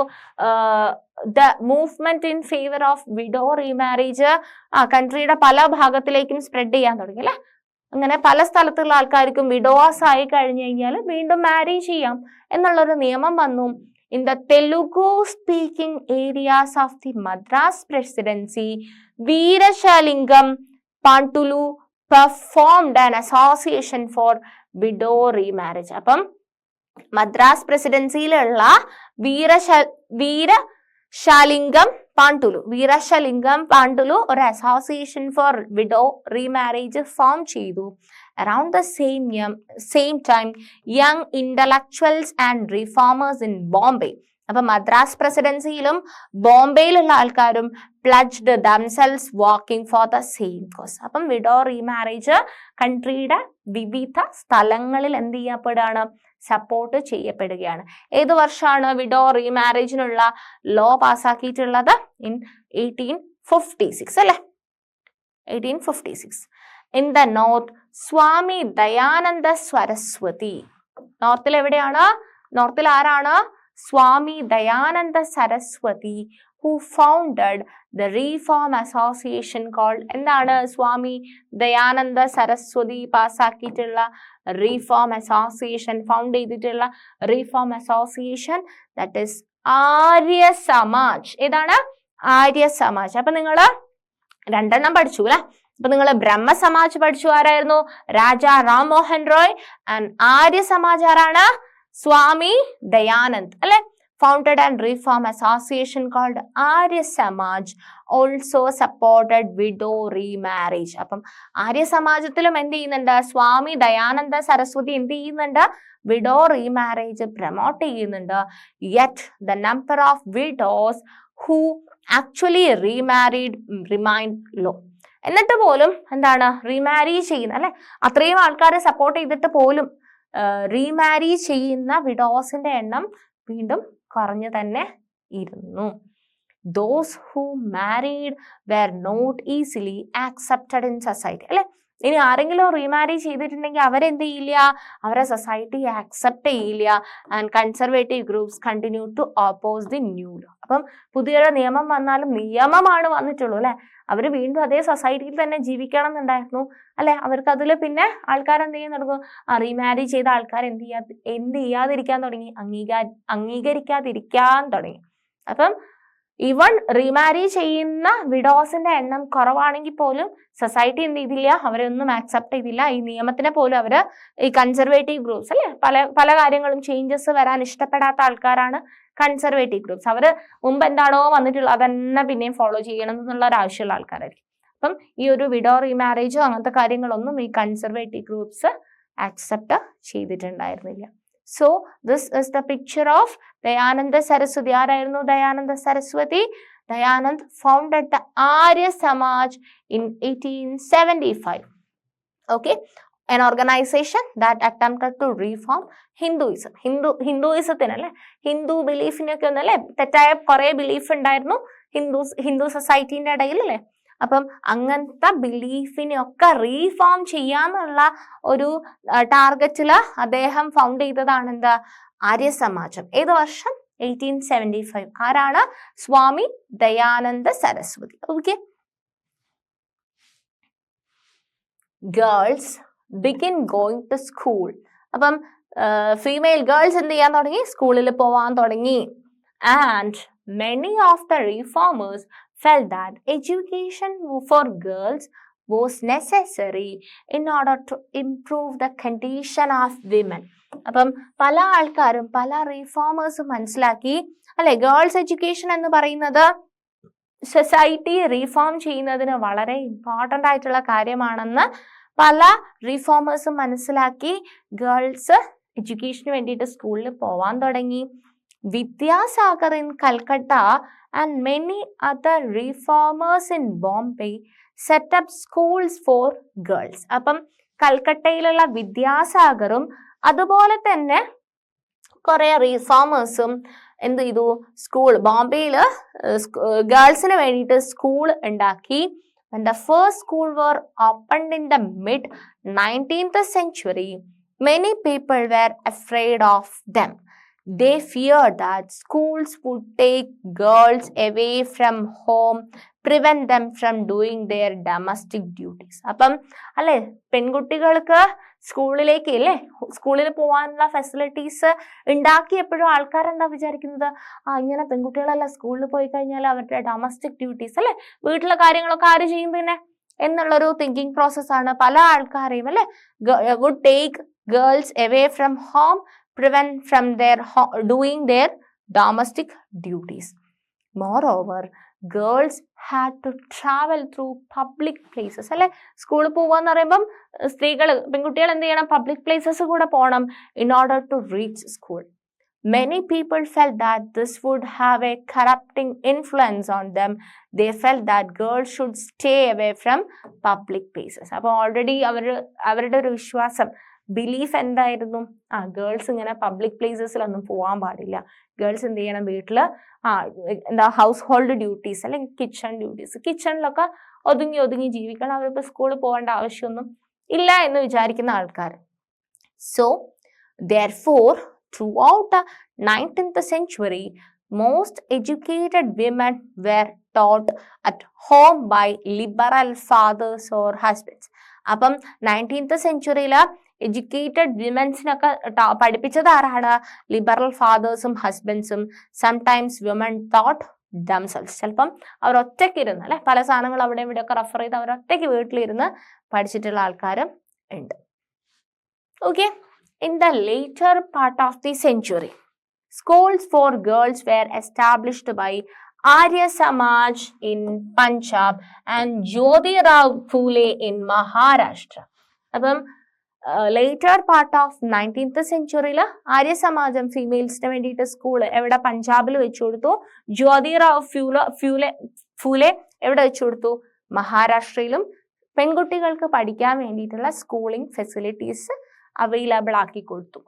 The movement in favour of widow remarriage കൺട്രിയുടെ പല ഭാഗത്തിലേക്കും സ്പ്രെഡ് ചെയ്യാൻ തുടങ്ങി. അല്ലെ, അങ്ങനെ പല സ്ഥലത്തുള്ള ആൾക്കാർക്കും വിഡോസ് ആയി കഴിഞ്ഞു കഴിഞ്ഞാൽ വീണ്ടും മാരി ചെയ്യാം എന്നുള്ളൊരു നിയമം വന്നു. In the Telugu speaking areas of the Madras presidency, Veeresalingam Pantulu performed an association for widow remarriage. അപ്പം മദ്രാസ് പ്രസിഡൻസിയിലുള്ള വീരശലിംഗം പാണ്ടുലു ഒരു association for widow remarriage form ചെയ്തു. Around the same time young intellectuals and reformers in Bombay, അപ്പൊ മദ്രാസ് പ്രസിഡൻസിയിലും ബോംബെയിലുള്ള ആൾക്കാരും pledged themselves working for the same cause. അപ്പം widow remarriage കൺട്രിയുടെ വിവിധ സ്ഥലങ്ങളിൽ എന്ത് ചെയ്യപ്പെടുകയാണ്? സപ്പോർട്ട് ചെയ്യപ്പെടുകയാണ്. ഏത് വർഷമാണ് വിഡോ റീമാരേജിനുള്ള ലോ പാസ്സാക്കിയിട്ടുള്ളത്? ഇൻ 1856, അല്ലെ, 1856. In the north, Swami Dayananda Saraswati. നോർത്തിൽ എവിടെയാണ്? നോർത്തിൽ ആരാണ്? Swami Dayananda Saraswati, who founded the reform association called എന്താണ് സ്വാമി ദയാനന്ദ സരസ്വതി പാസ്സാക്കിയിട്ടുള്ള reform association ഫൗണ്ട് ചെയ്തിട്ടുള്ള reform association that is Arya Samaj. ഏതാണ്? ആര്യ സമാജ്. അപ്പൊ നിങ്ങള് രണ്ടെണ്ണം പഠിച്ചു അല്ലെ. അപ്പൊ നിങ്ങൾ ബ്രഹ്മ സമാജ് പഠിച്ചു, ആരായിരുന്നു? രാജാ റാം മോഹൻ റോയ്. ആൻഡ് ആര്യ സമാജ് ആരാണ്? സ്വാമി ദയാനന്ദ് അല്ലെ. founded and reform association called Arya Samaj also supported widow remarriage. അപ്പം ആര്യ സമാജത്തിലും എന്ത് ചെയ്യുന്നുണ്ട്? സ്വാമി ദയാനന്ദ സരസ്വതി എന്ത് ചെയ്യുന്നുണ്ട്? വിഡോ റീമാരേജ് പ്രൊമോട്ട് ചെയ്യുന്നുണ്ട്. yet the number of widows who actually remarried remained low. എന്നിട്ട് പോലും എന്താണ് റീമാരി ചെയ്യുന്ന അല്ലെ, അത്രയും ആൾക്കാരെ സപ്പോർട്ട് ചെയ്തിട്ട് പോലും റീമാരി ചെയ്യുന്ന വിഡോസിന്റെ എണ്ണം വീണ്ടും കുറഞ്ഞു തന്നെ ഇരുന്നു. Those who married were not easily accepted in society അല്ലെ. ഇനി ആരെങ്കിലും റീമാരി ചെയ്തിട്ടുണ്ടെങ്കിൽ അവരെന്ത് ചെയ്യില്ല? അവരെ സൊസൈറ്റി ആക്സെപ്റ്റ് ചെയ്യില്ല. And conservative groups continue to oppose the new law. അപ്പം പുതിയൊരു നിയമം വന്നാലും നിയമമാണ് വന്നിട്ടുള്ളൂ അല്ലെ, അവർ വീണ്ടും അതേ സൊസൈറ്റിയിൽ തന്നെ ജീവിക്കണം എന്നുണ്ടായിരുന്നു അല്ലെ. അവർക്ക് അതിൽ പിന്നെ ആൾക്കാർ എന്ത് ചെയ്യാൻ തുടങ്ങും? റീമാരി ചെയ്ത ആൾക്കാർ എന്ത് ചെയ്യാതിരിക്കാൻ തുടങ്ങി? അംഗീകരിക്കാതിരിക്കാൻ തുടങ്ങി. അപ്പം ഈവൺ റീമാരി ചെയ്യുന്ന വിഡോസിന്റെ എണ്ണം കുറവാണെങ്കിൽ പോലും സൊസൈറ്റി എന്ത് ചെയ്തില്ല? അവരെ ഒന്നും ആക്സെപ്റ്റ് ചെയ്തില്ല. ഈ നിയമത്തിനെ പോലും അവര്, ഈ കൺസർവേറ്റീവ് ഗ്രൂപ്പ്സ് അല്ലെ, പല കാര്യങ്ങളും ചേഞ്ചസ് വരാൻ ഇഷ്ടപ്പെടാത്ത ആൾക്കാരാണ് കൺസർവേറ്റീവ് ഗ്രൂപ്പ്സ്. അവര് മുമ്പ് എന്താണോ വന്നിട്ടുള്ളത് അതന്നെ പിന്നെയും ഫോളോ ചെയ്യണം എന്നുള്ള ഒരു ആവശ്യമുള്ള ആൾക്കാരായിരിക്കും. അപ്പം ഈ ഒരു വിഡോ റീമാരേജോ അങ്ങനത്തെ കാര്യങ്ങളൊന്നും ഈ കൺസർവേറ്റീവ് ഗ്രൂപ്പ്സ് ആക്സെപ്റ്റ് ചെയ്തിട്ടുണ്ടായിരുന്നില്ല. So this is the picture of Dayananda Saraswati. ആരായിരുന്നു Dayananda Saraswati? Dayanand founded the Arya Samaj in 1875. Okay, an organization that attempted to reform Hinduism. ഹിന്ദുയിസത്തിനല്ലേ, ഹിന്ദു ബിലീഫിനൊക്കെ ഒന്നല്ലേ തെറ്റായ കുറെ ബിലീഫ് ഉണ്ടായിരുന്നു ഹിന്ദു സൊസൈറ്റിന്റെ ഇടയിൽ അല്ലേ. അപ്പം അങ്ങനത്തെ ബിലീഫിനെയൊക്കെ റീഫോം ചെയ്യാന്നുള്ള ഒരു ടാർഗറ്റില് അദ്ദേഹം ഫൗണ്ട് ചെയ്തതാണ് എന്താ? ആര്യ സമാജം. ഏത് വർഷം? 1875. ആരാണ്? Swami Dayananda Saraswati. Okay. Girls begin going to school. അപ്പം ഫീമെയിൽ ഗേൾസ് എന്ത് ചെയ്യാൻ തുടങ്ങി? സ്കൂളിൽ പോവാൻ തുടങ്ങി. And many of the reformers felt that education for girls was necessary in order to improve the condition of women. അപ്പം പല ആൾക്കാരും പല റീഫോമേഴ്സും മനസ്സിലാക്കി അല്ലെ, ഗേൾസ് എഡ്യൂക്കേഷൻ എന്ന് പറയുന്നത് സൊസൈറ്റി റീഫോം ചെയ്യുന്നതിന് വളരെ ഇമ്പോർട്ടൻ്റ് ആയിട്ടുള്ള കാര്യമാണെന്ന് പല റീഫോമേഴ്സും മനസ്സിലാക്കി ഗേൾസ് എഡ്യൂക്കേഷന് വേണ്ടിയിട്ട് സ്കൂളിൽ പോവാൻ തുടങ്ങി. Vidyasagar in Calcutta and many other reformers in Bombay set up schools for girls. അപ്പം കൽക്കട്ടയിലുള്ള വിദ്യാസാഗറും അതുപോലെ തന്നെ കുറെ റീഫോമേഴ്സും എന്ത് ചെയ്തു? സ്കൂൾ ബോംബെയില് ഗേൾസിന് വേണ്ടിയിട്ട് സ്കൂൾ ഉണ്ടാക്കി. And the first school were opened in the mid 19th century. Many people were afraid of them. They feared that schools would take girls away from home, prevent them from doing their domestic duties. അപ്പം അല്ലെ, പെൺകുട്ടികൾക്ക് സ്കൂളിലേക്ക് അല്ലേ, സ്കൂളിൽ പോകാനുള്ള facilities ഉണ്ടാക്കിയപ്പോഴും ആൾക്കാരെന്താ വിചാരിക്കുന്നത്? ഇങ്ങനെ പെൺകുട്ടികളെല്ലാം സ്കൂളിൽ പോയി കഴിഞ്ഞാൽ അവരുടെ ഡൊമസ്റ്റിക് ഡ്യൂട്ടീസ് അല്ലെ, വീട്ടിലെ കാര്യങ്ങളൊക്കെ ആര് ചെയ്യും പിന്നെ എന്നുള്ളൊരു തിങ്കിങ് പ്രോസസ്സാണ് പല ആൾക്കാരെയും അല്ലെ. Would take girls away from home, prevent from their doing their domestic duties. Moreover, girls had to travel through public places അല്ലെ. സ്കൂളിൽ പോവാന്ന് പറയുമ്പം പെൺകുട്ടികൾ എന്ത് ചെയ്യണം? പബ്ലിക് പ്ലേസസ് കൂടെ പോകണം in order to reach school. Many people felt that this would have a corrupting influence on them. They felt that girls should stay away from public places. അപ്പോൾ ഓൾറെഡി അവരുടെ ഒരു വിശ്വാസം, ബിലീഫ് എന്തായിരുന്നു? Girls ഇങ്ങനെ public പ്ലേസസിലൊന്നും പോകാൻ പാടില്ല. Girls എന്ത് ചെയ്യണം? വീട്ടില് എന്താ ഹൗസ് ഹോൾഡ് ഡ്യൂട്ടീസ് അല്ലെങ്കിൽ കിച്ചൺ ഡ്യൂട്ടീസ്, കിച്ചണിലൊക്കെ ഒതുങ്ങി ജീവിക്കണം. അവരിപ്പോൾ സ്കൂളിൽ പോകേണ്ട ആവശ്യമൊന്നും ഇല്ല എന്ന് വിചാരിക്കുന്ന ആൾക്കാർ. So therefore throughout the 19th century most educated women were taught at home by liberal fathers or husbands. അപ്പം 19th സെഞ്ച്വറിയിൽ എഡ്യൂക്കേറ്റഡ് വിമൻസിനൊക്കെ പഠിപ്പിച്ചത് ആരാണ്? ലിബറൽ ഫാദേഴ്സും ഹസ്ബൻഡ്സും. Sometimes women taught themselves. ചിലപ്പം അവർ ഒറ്റയ്ക്ക് ഇരുന്ന് അല്ലെ, പല സാധനങ്ങൾ അവിടെ ഇവിടെ ഒക്കെ റെഫർ ചെയ്ത് അവർ ഒറ്റയ്ക്ക് വീട്ടിലിരുന്ന് പഠിച്ചിട്ടുള്ള ആൾക്കാരും ഉണ്ട്. Okay, in the later part of the century, schools for girls were established by Arya Samaj in Punjab and Jyotirao Phule in Maharashtra. അപ്പം ലേറ്റർ പാർട്ട് ഓഫ് 19th സെഞ്ച്വറിയിൽ ആര്യ സമാജം ഫീമെയിൽസിന് വേണ്ടിയിട്ട് സ്കൂൾ എവിടെ? പഞ്ചാബിൽ വെച്ചു കൊടുത്തു. ജ്യോതിറാവ് ഫൂലെ എവിടെ വെച്ചു കൊടുത്തു? മഹാരാഷ്ട്രയിലും. പെൺകുട്ടികൾക്ക് പഠിക്കാൻ വേണ്ടിയിട്ടുള്ള സ്കൂളിംഗ് ഫെസിലിറ്റീസ് അവൈലബിൾ ആക്കി കൊടുത്തു.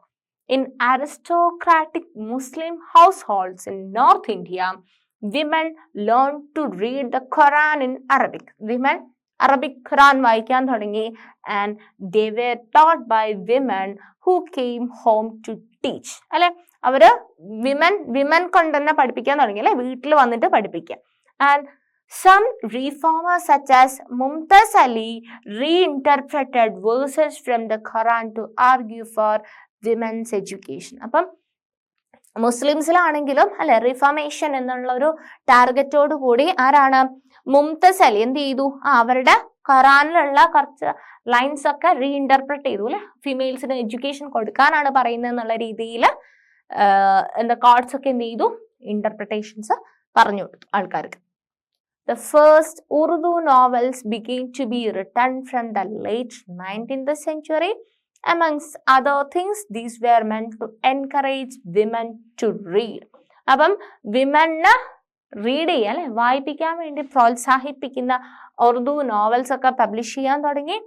In aristocratic Muslim households in North India, women learned to read the Quran in Arabic. Women Arabic Quran വായിക്കാൻ തുടങ്ങി. And they were taught by women who came home to teach. അല്ലെ, അവര് women കൊണ്ട് തന്നെ പഠിപ്പിക്കാൻ തുടങ്ങി അല്ലെ, വീട്ടിൽ വന്നിട്ട് പഠിപ്പിക്കാം. And some reformers such as Mumtaz Ali reinterpreted verses from the Quran to argue for women's education. അപ്പം മുസ്ലിംസിലാണെങ്കിലും അല്ലെ, റിഫോർമേഷൻ എന്നുള്ള ഒരു ടാർഗറ്റോട് കൂടി ആരാണ്? മുംതസ് അലി എന്ത് ചെയ്തു? അവരുടെ ഖുറാനിലുള്ള കുറച്ച് ലൈൻസ് ഒക്കെ റീഇന്റർപ്രറ്റ് ചെയ്തു അല്ലെ, ഫീമെയിൽസിന് എഡ്യൂക്കേഷൻ കൊടുക്കാനാണ് പറയുന്നത് എന്നുള്ള രീതിയിൽ എന്താ കോഡ്സ് ഒക്കെ എന്ത് ചെയ്തു? ഇന്റർപ്രിട്ടേഷൻസ് പറഞ്ഞു കൊടുത്തു ആൾക്കാർക്ക്. The first Urdu novels began to be written from the late 19th century. Amongst other things, these were meant to encourage women to read. അപ്പം വിമനെ റീഡ് ചെയ്യാൻ അല്ലെ, വായിപ്പിക്കാൻ വേണ്ടി പ്രോത്സാഹിപ്പിക്കുന്ന ഉറുദു നോവൽസ് ഒക്കെ പബ്ലിഷ് ചെയ്യാൻ തുടങ്ങി.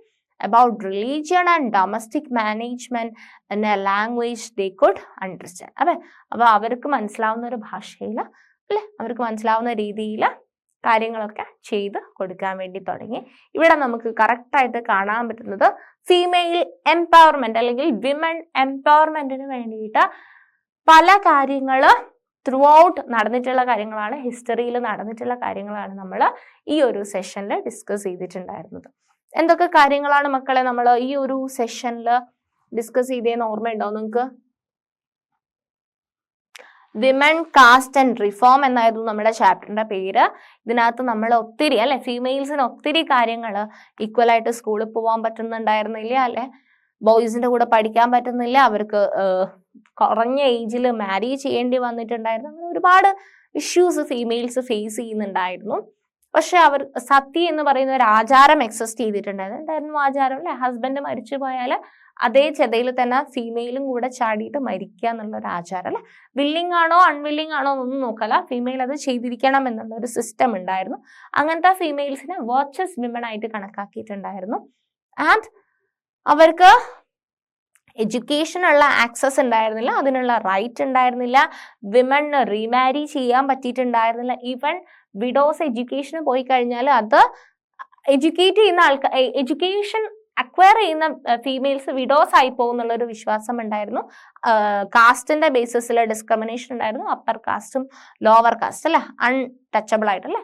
About religion and domestic management എന്ന language they could understand. അപ്പൊ അവർക്ക് മനസ്സിലാവുന്ന ഒരു ഭാഷയിൽ അല്ലെ, അവർക്ക് മനസ്സിലാവുന്ന രീതിയിൽ കാര്യങ്ങളൊക്കെ ചെയ്ത് കൊടുക്കാൻ വേണ്ടി തുടങ്ങി. ഇവിടെ നമുക്ക് കറക്റ്റായിട്ട് കാണാൻ പറ്റുന്നത് ഫീമെയിൽ എംപവർമെന്റ് അല്ലെങ്കിൽ വിമൻ എംപവർമെന്റിന് വേണ്ടിയിട്ട് പല കാര്യങ്ങൾ ത്രൂ ഔട്ട് നടന്നിട്ടുള്ള കാര്യങ്ങളാണ്, ഹിസ്റ്ററിയിൽ നടന്നിട്ടുള്ള കാര്യങ്ങളാണ് നമ്മൾ ഈ ഒരു സെഷനിൽ ഡിസ്കസ് ചെയ്തിട്ടുണ്ടായിരുന്നത്. എന്തൊക്കെ കാര്യങ്ങളാണ് മക്കളെ നമ്മൾ ഈ ഒരു സെഷനിൽ ഡിസ്കസ് ചെയ്തതെന്ന് ഓർമ്മയുണ്ടോ നിങ്ങൾക്ക്? വിമൻ കാസ്റ്റ് ആൻഡ് റിഫോം എന്നായിരുന്നു നമ്മുടെ ചാപ്റ്ററിന്റെ പേര്. ഇതിനകത്ത് നമ്മൾ ഒത്തിരി അല്ലെ, ഫീമെയിൽസിന് ഒത്തിരി കാര്യങ്ങൾ ഈക്വലായിട്ട് സ്കൂളിൽ പോകാൻ പറ്റുന്നുണ്ടായിരുന്നില്ല അല്ലെ, ബോയ്സിന്റെ കൂടെ പഠിക്കാൻ പറ്റുന്നില്ല, അവർക്ക് കുറഞ്ഞ ഏജിൽ മാരി ചെയ്യേണ്ടി വന്നിട്ടുണ്ടായിരുന്നു. അങ്ങനെ ഒരുപാട് ഇഷ്യൂസ് ഫീമെയിൽസ് ഫേസ് ചെയ്യുന്നുണ്ടായിരുന്നു. പക്ഷെ അവർ സതി എന്ന് പറയുന്ന ഒരു ആചാരം എക്സിസ്റ്റ് ചെയ്തിട്ടുണ്ടായിരുന്നു. എന്തായിരുന്നു ആചാരം അല്ലെ? ഹസ്ബൻഡ് മരിച്ചു പോയാൽ അതേ ചെതയിൽ തന്നെ ഫീമെയിലും കൂടെ ചാടിയിട്ട് മരിക്കുക എന്നുള്ളൊരു ആചാരം അല്ലെ. വില്ലിങ് ആണോ അൺവില്ലിങ് ആണോ എന്നൊന്നും നോക്കല, ഫീമെയിൽ അത് ചെയ്തിരിക്കണം എന്നുള്ള ഒരു സിസ്റ്റം ഉണ്ടായിരുന്നു. അങ്ങനത്തെ ഫീമെയിൽസിനെ വെർച്വസ് വിമൻ ആയിട്ട് കണക്കാക്കിയിട്ടുണ്ടായിരുന്നു. ആൻഡ് അവർക്ക് എഡ്യൂക്കേഷനുള്ള ആക്സസ് ഉണ്ടായിരുന്നില്ല, അതിനുള്ള റൈറ്റ് ഉണ്ടായിരുന്നില്ല, വിമന് റീമാരി ചെയ്യാൻ പറ്റിയിട്ടുണ്ടായിരുന്നില്ല. ഈവൻ വിഡോസ് എഡ്യൂക്കേഷന് പോയി കഴിഞ്ഞാൽ അത് എഡ്യൂക്കേറ്റ് ചെയ്യുന്ന ആൾക്കാർ, എഡ്യൂക്കേഷൻ അക്വയർ ചെയ്യുന്ന ഫീമെയിൽസ് വിഡോസ് ആയി പോകുന്നുള്ളൊരു വിശ്വാസം ഉണ്ടായിരുന്നു. കാസ്റ്റിന്റെ ബേസിസിൽ ഡിസ്ക്രിമിനേഷൻ ഉണ്ടായിരുന്നു. അപ്പർ കാസ്റ്റും ലോവർ കാസ്റ്റ് അല്ലെ, അൺടച്ചബിൾ ആയിട്ടല്ലേ.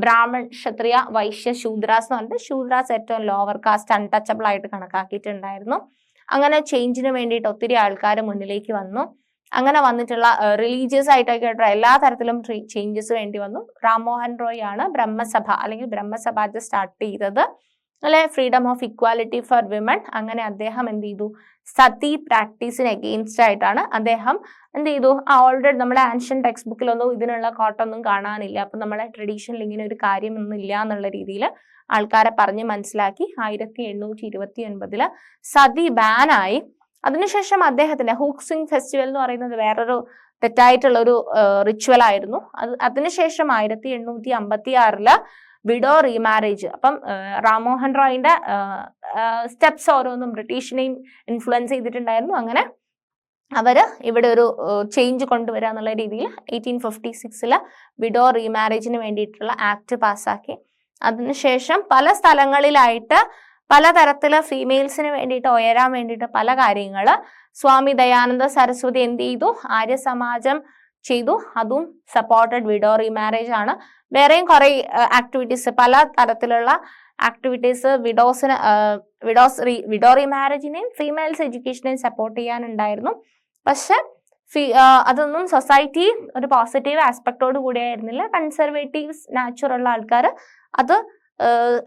ബ്രാഹ്മൺ, ക്ഷത്രിയ, വൈശ്യ, ശൂദ്രാസ് എന്ന് പറഞ്ഞിട്ട് ശൂദ്രാസ് ഏറ്റവും ലോവർ കാസ്റ്റ്, അൺടച്ചബിൾ ആയിട്ട് കണക്കാക്കിയിട്ടുണ്ടായിരുന്നു. അങ്ങനെ ചേഞ്ചിന് വേണ്ടിയിട്ട് ഒത്തിരി ആൾക്കാർ മുന്നിലേക്ക് വന്നു. അങ്ങനെ വന്നിട്ടുള്ള റിലീജിയസ് ആയിട്ടൊക്കെ എല്ലാ തരത്തിലും ചേഞ്ചസ് വേണ്ടി വന്നു. റാംമോഹൻ റോയ് ആണ് ബ്രഹ്മസഭ അല്ലെങ്കിൽ ബ്രഹ്മസഭാജ സ്റ്റാർട്ട് ചെയ്തത് അല്ലെ, freedom of equality for women. അങ്ങനെ അദ്ദേഹം എന്ത് ചെയ്തു? സതി പ്രാക്ടീസിന് അഗെയിൻസ്റ്റ് ആയിട്ടാണ് അദ്ദേഹം എന്ത് ചെയ്തു? ഓൾറെഡി നമ്മുടെ ആൻഷ്യൻ ടെക്സ്റ്റ് ബുക്കിലൊന്നും ഇതിനുള്ള കോട്ടൊന്നും കാണാനില്ല, അപ്പൊ നമ്മളെ ട്രഡീഷനിൽ ഇങ്ങനെ ഒരു കാര്യമൊന്നും ഇല്ല എന്നുള്ള രീതിയിൽ ആൾക്കാരെ പറഞ്ഞ് മനസ്സിലാക്കി 1829 സതി ബാനായി. അതിനുശേഷം അദ്ദേഹത്തിന്റെ ഹൂക്ക് സ്വിംഗ് ഫെസ്റ്റിവൽ എന്ന് പറയുന്നത് വേറൊരു തെറ്റായിട്ടുള്ള ഒരു റിച്വൽ ആയിരുന്നു. അതിനുശേഷം 1856 വിഡോ റീമാരേജ്. അപ്പം റാംമോഹൻ റോയിന്റെ സ്റ്റെപ്സ് ഓരോന്നും ബ്രിട്ടീഷിനെയും ഇൻഫ്ലുവൻസ് ചെയ്തിട്ടുണ്ടായിരുന്നു. അങ്ങനെ അവര് ഇവിടെ ഒരു ചേഞ്ച് കൊണ്ടുവരിക എന്നുള്ള രീതിയിൽ 1856 വിഡോ റീമാരേജിന് വേണ്ടിയിട്ടുള്ള ആക്ട് പാസ്സാക്കി. അതിനുശേഷം പല സ്ഥലങ്ങളിലായിട്ട് പലതരത്തില് ഫീമെയിൽസിന് വേണ്ടിയിട്ട് ഉയരാൻ വേണ്ടിയിട്ട് പല കാര്യങ്ങള് സ്വാമി ദയാനന്ദ സരസ്വതി എന്ത് ചെയ്തു? ആര്യ സമാജം ചെയ്തു. അതും സപ്പോർട്ടഡ് വിഡോ റീമാരേജ് ആണ്. വേറെയും കുറെ ആക്ടിവിറ്റീസ്, പല തരത്തിലുള്ള ആക്ടിവിറ്റീസ് വിഡോ റീമാരേജിനെയും ഫീമെയിൽസ് എഡ്യൂക്കേഷനെയും സപ്പോർട്ട് ചെയ്യാനുണ്ടായിരുന്നു. പക്ഷെ അതൊന്നും സൊസൈറ്റി ഒരു പോസിറ്റീവ് ആസ്പെക്ടോട് കൂടിയായിരുന്നില്ല. കൺസർവേറ്റീവ്സ് നാച്ചുറുള്ള ആൾക്കാർ അത്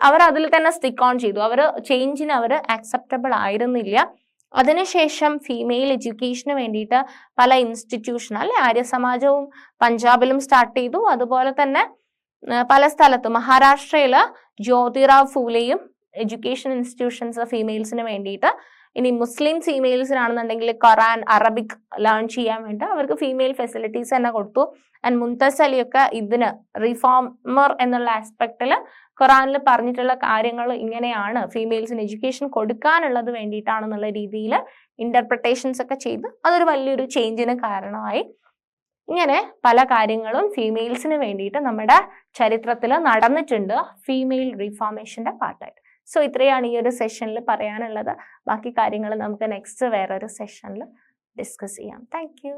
അവർ അതിൽ തന്നെ സ്റ്റിക്ക് ഓൺ ചെയ്തു. അവർ ചേഞ്ചിന് അവർ ആക്സെപ്റ്റബിൾ ആയിരുന്നില്ല. അതിനുശേഷം ഫീമെയിൽ എഡ്യൂക്കേഷന് വേണ്ടിയിട്ട് പല ഇൻസ്റ്റിറ്റ്യൂഷൻ ആര്യസമാജവും പഞ്ചാബിലും സ്റ്റാർട്ട് ചെയ്തു. അതുപോലെ തന്നെ പല സ്ഥലത്തും മഹാരാഷ്ട്രയില് ജ്യോതിറാവ് ഫൂലെയും എഡ്യൂക്കേഷൻ ഇൻസ്റ്റിറ്റ്യൂഷൻസ് ഫീമെയിൽസിന് വേണ്ടിയിട്ട്. ഇനി മുസ്ലിം ഫീമെയിൽസിനാണെന്നുണ്ടെങ്കിൽ ഖുറാൻ, അറബിക് ലേൺ ചെയ്യാൻ വേണ്ടി അവർക്ക് ഫീമെയിൽ ഫെസിലിറ്റീസ് തന്നെ കൊടുത്തു. ആൻഡ് മുംതസ് അലിയൊക്കെ ഇതിന് റിഫോമർ എന്നുള്ള ആസ്പെക്റ്റിൽ ഖുറാനിൽ പറഞ്ഞിട്ടുള്ള കാര്യങ്ങൾ ഇങ്ങനെയാണ്, ഫീമെയിൽസിന് എഡ്യൂക്കേഷൻ കൊടുക്കാനുള്ളത് വേണ്ടിയിട്ടാണെന്നുള്ള രീതിയിൽ ഇന്റർപ്രിട്ടേഷൻസ് ഒക്കെ ചെയ്ത് അതൊരു വലിയൊരു ചേഞ്ചിന് കാരണമായി. ഇങ്ങനെ പല കാര്യങ്ങളും ഫീമെയിൽസിന് വേണ്ടിയിട്ട് നമ്മുടെ ചരിത്രത്തിൽ നടന്നിട്ടുണ്ട് ഫീമെയിൽ റിഫോർമേഷന്റെ പാർട്ടായിട്ട്. സോ ഇത്രയാണ് ഈ ഒരു സെഷനിൽ പറയാനുള്ളത്. ബാക്കി കാര്യങ്ങൾ നമുക്ക് നെക്സ്റ്റ് വേറൊരു സെഷനിൽ ഡിസ്കസ് ചെയ്യാം. Thank you.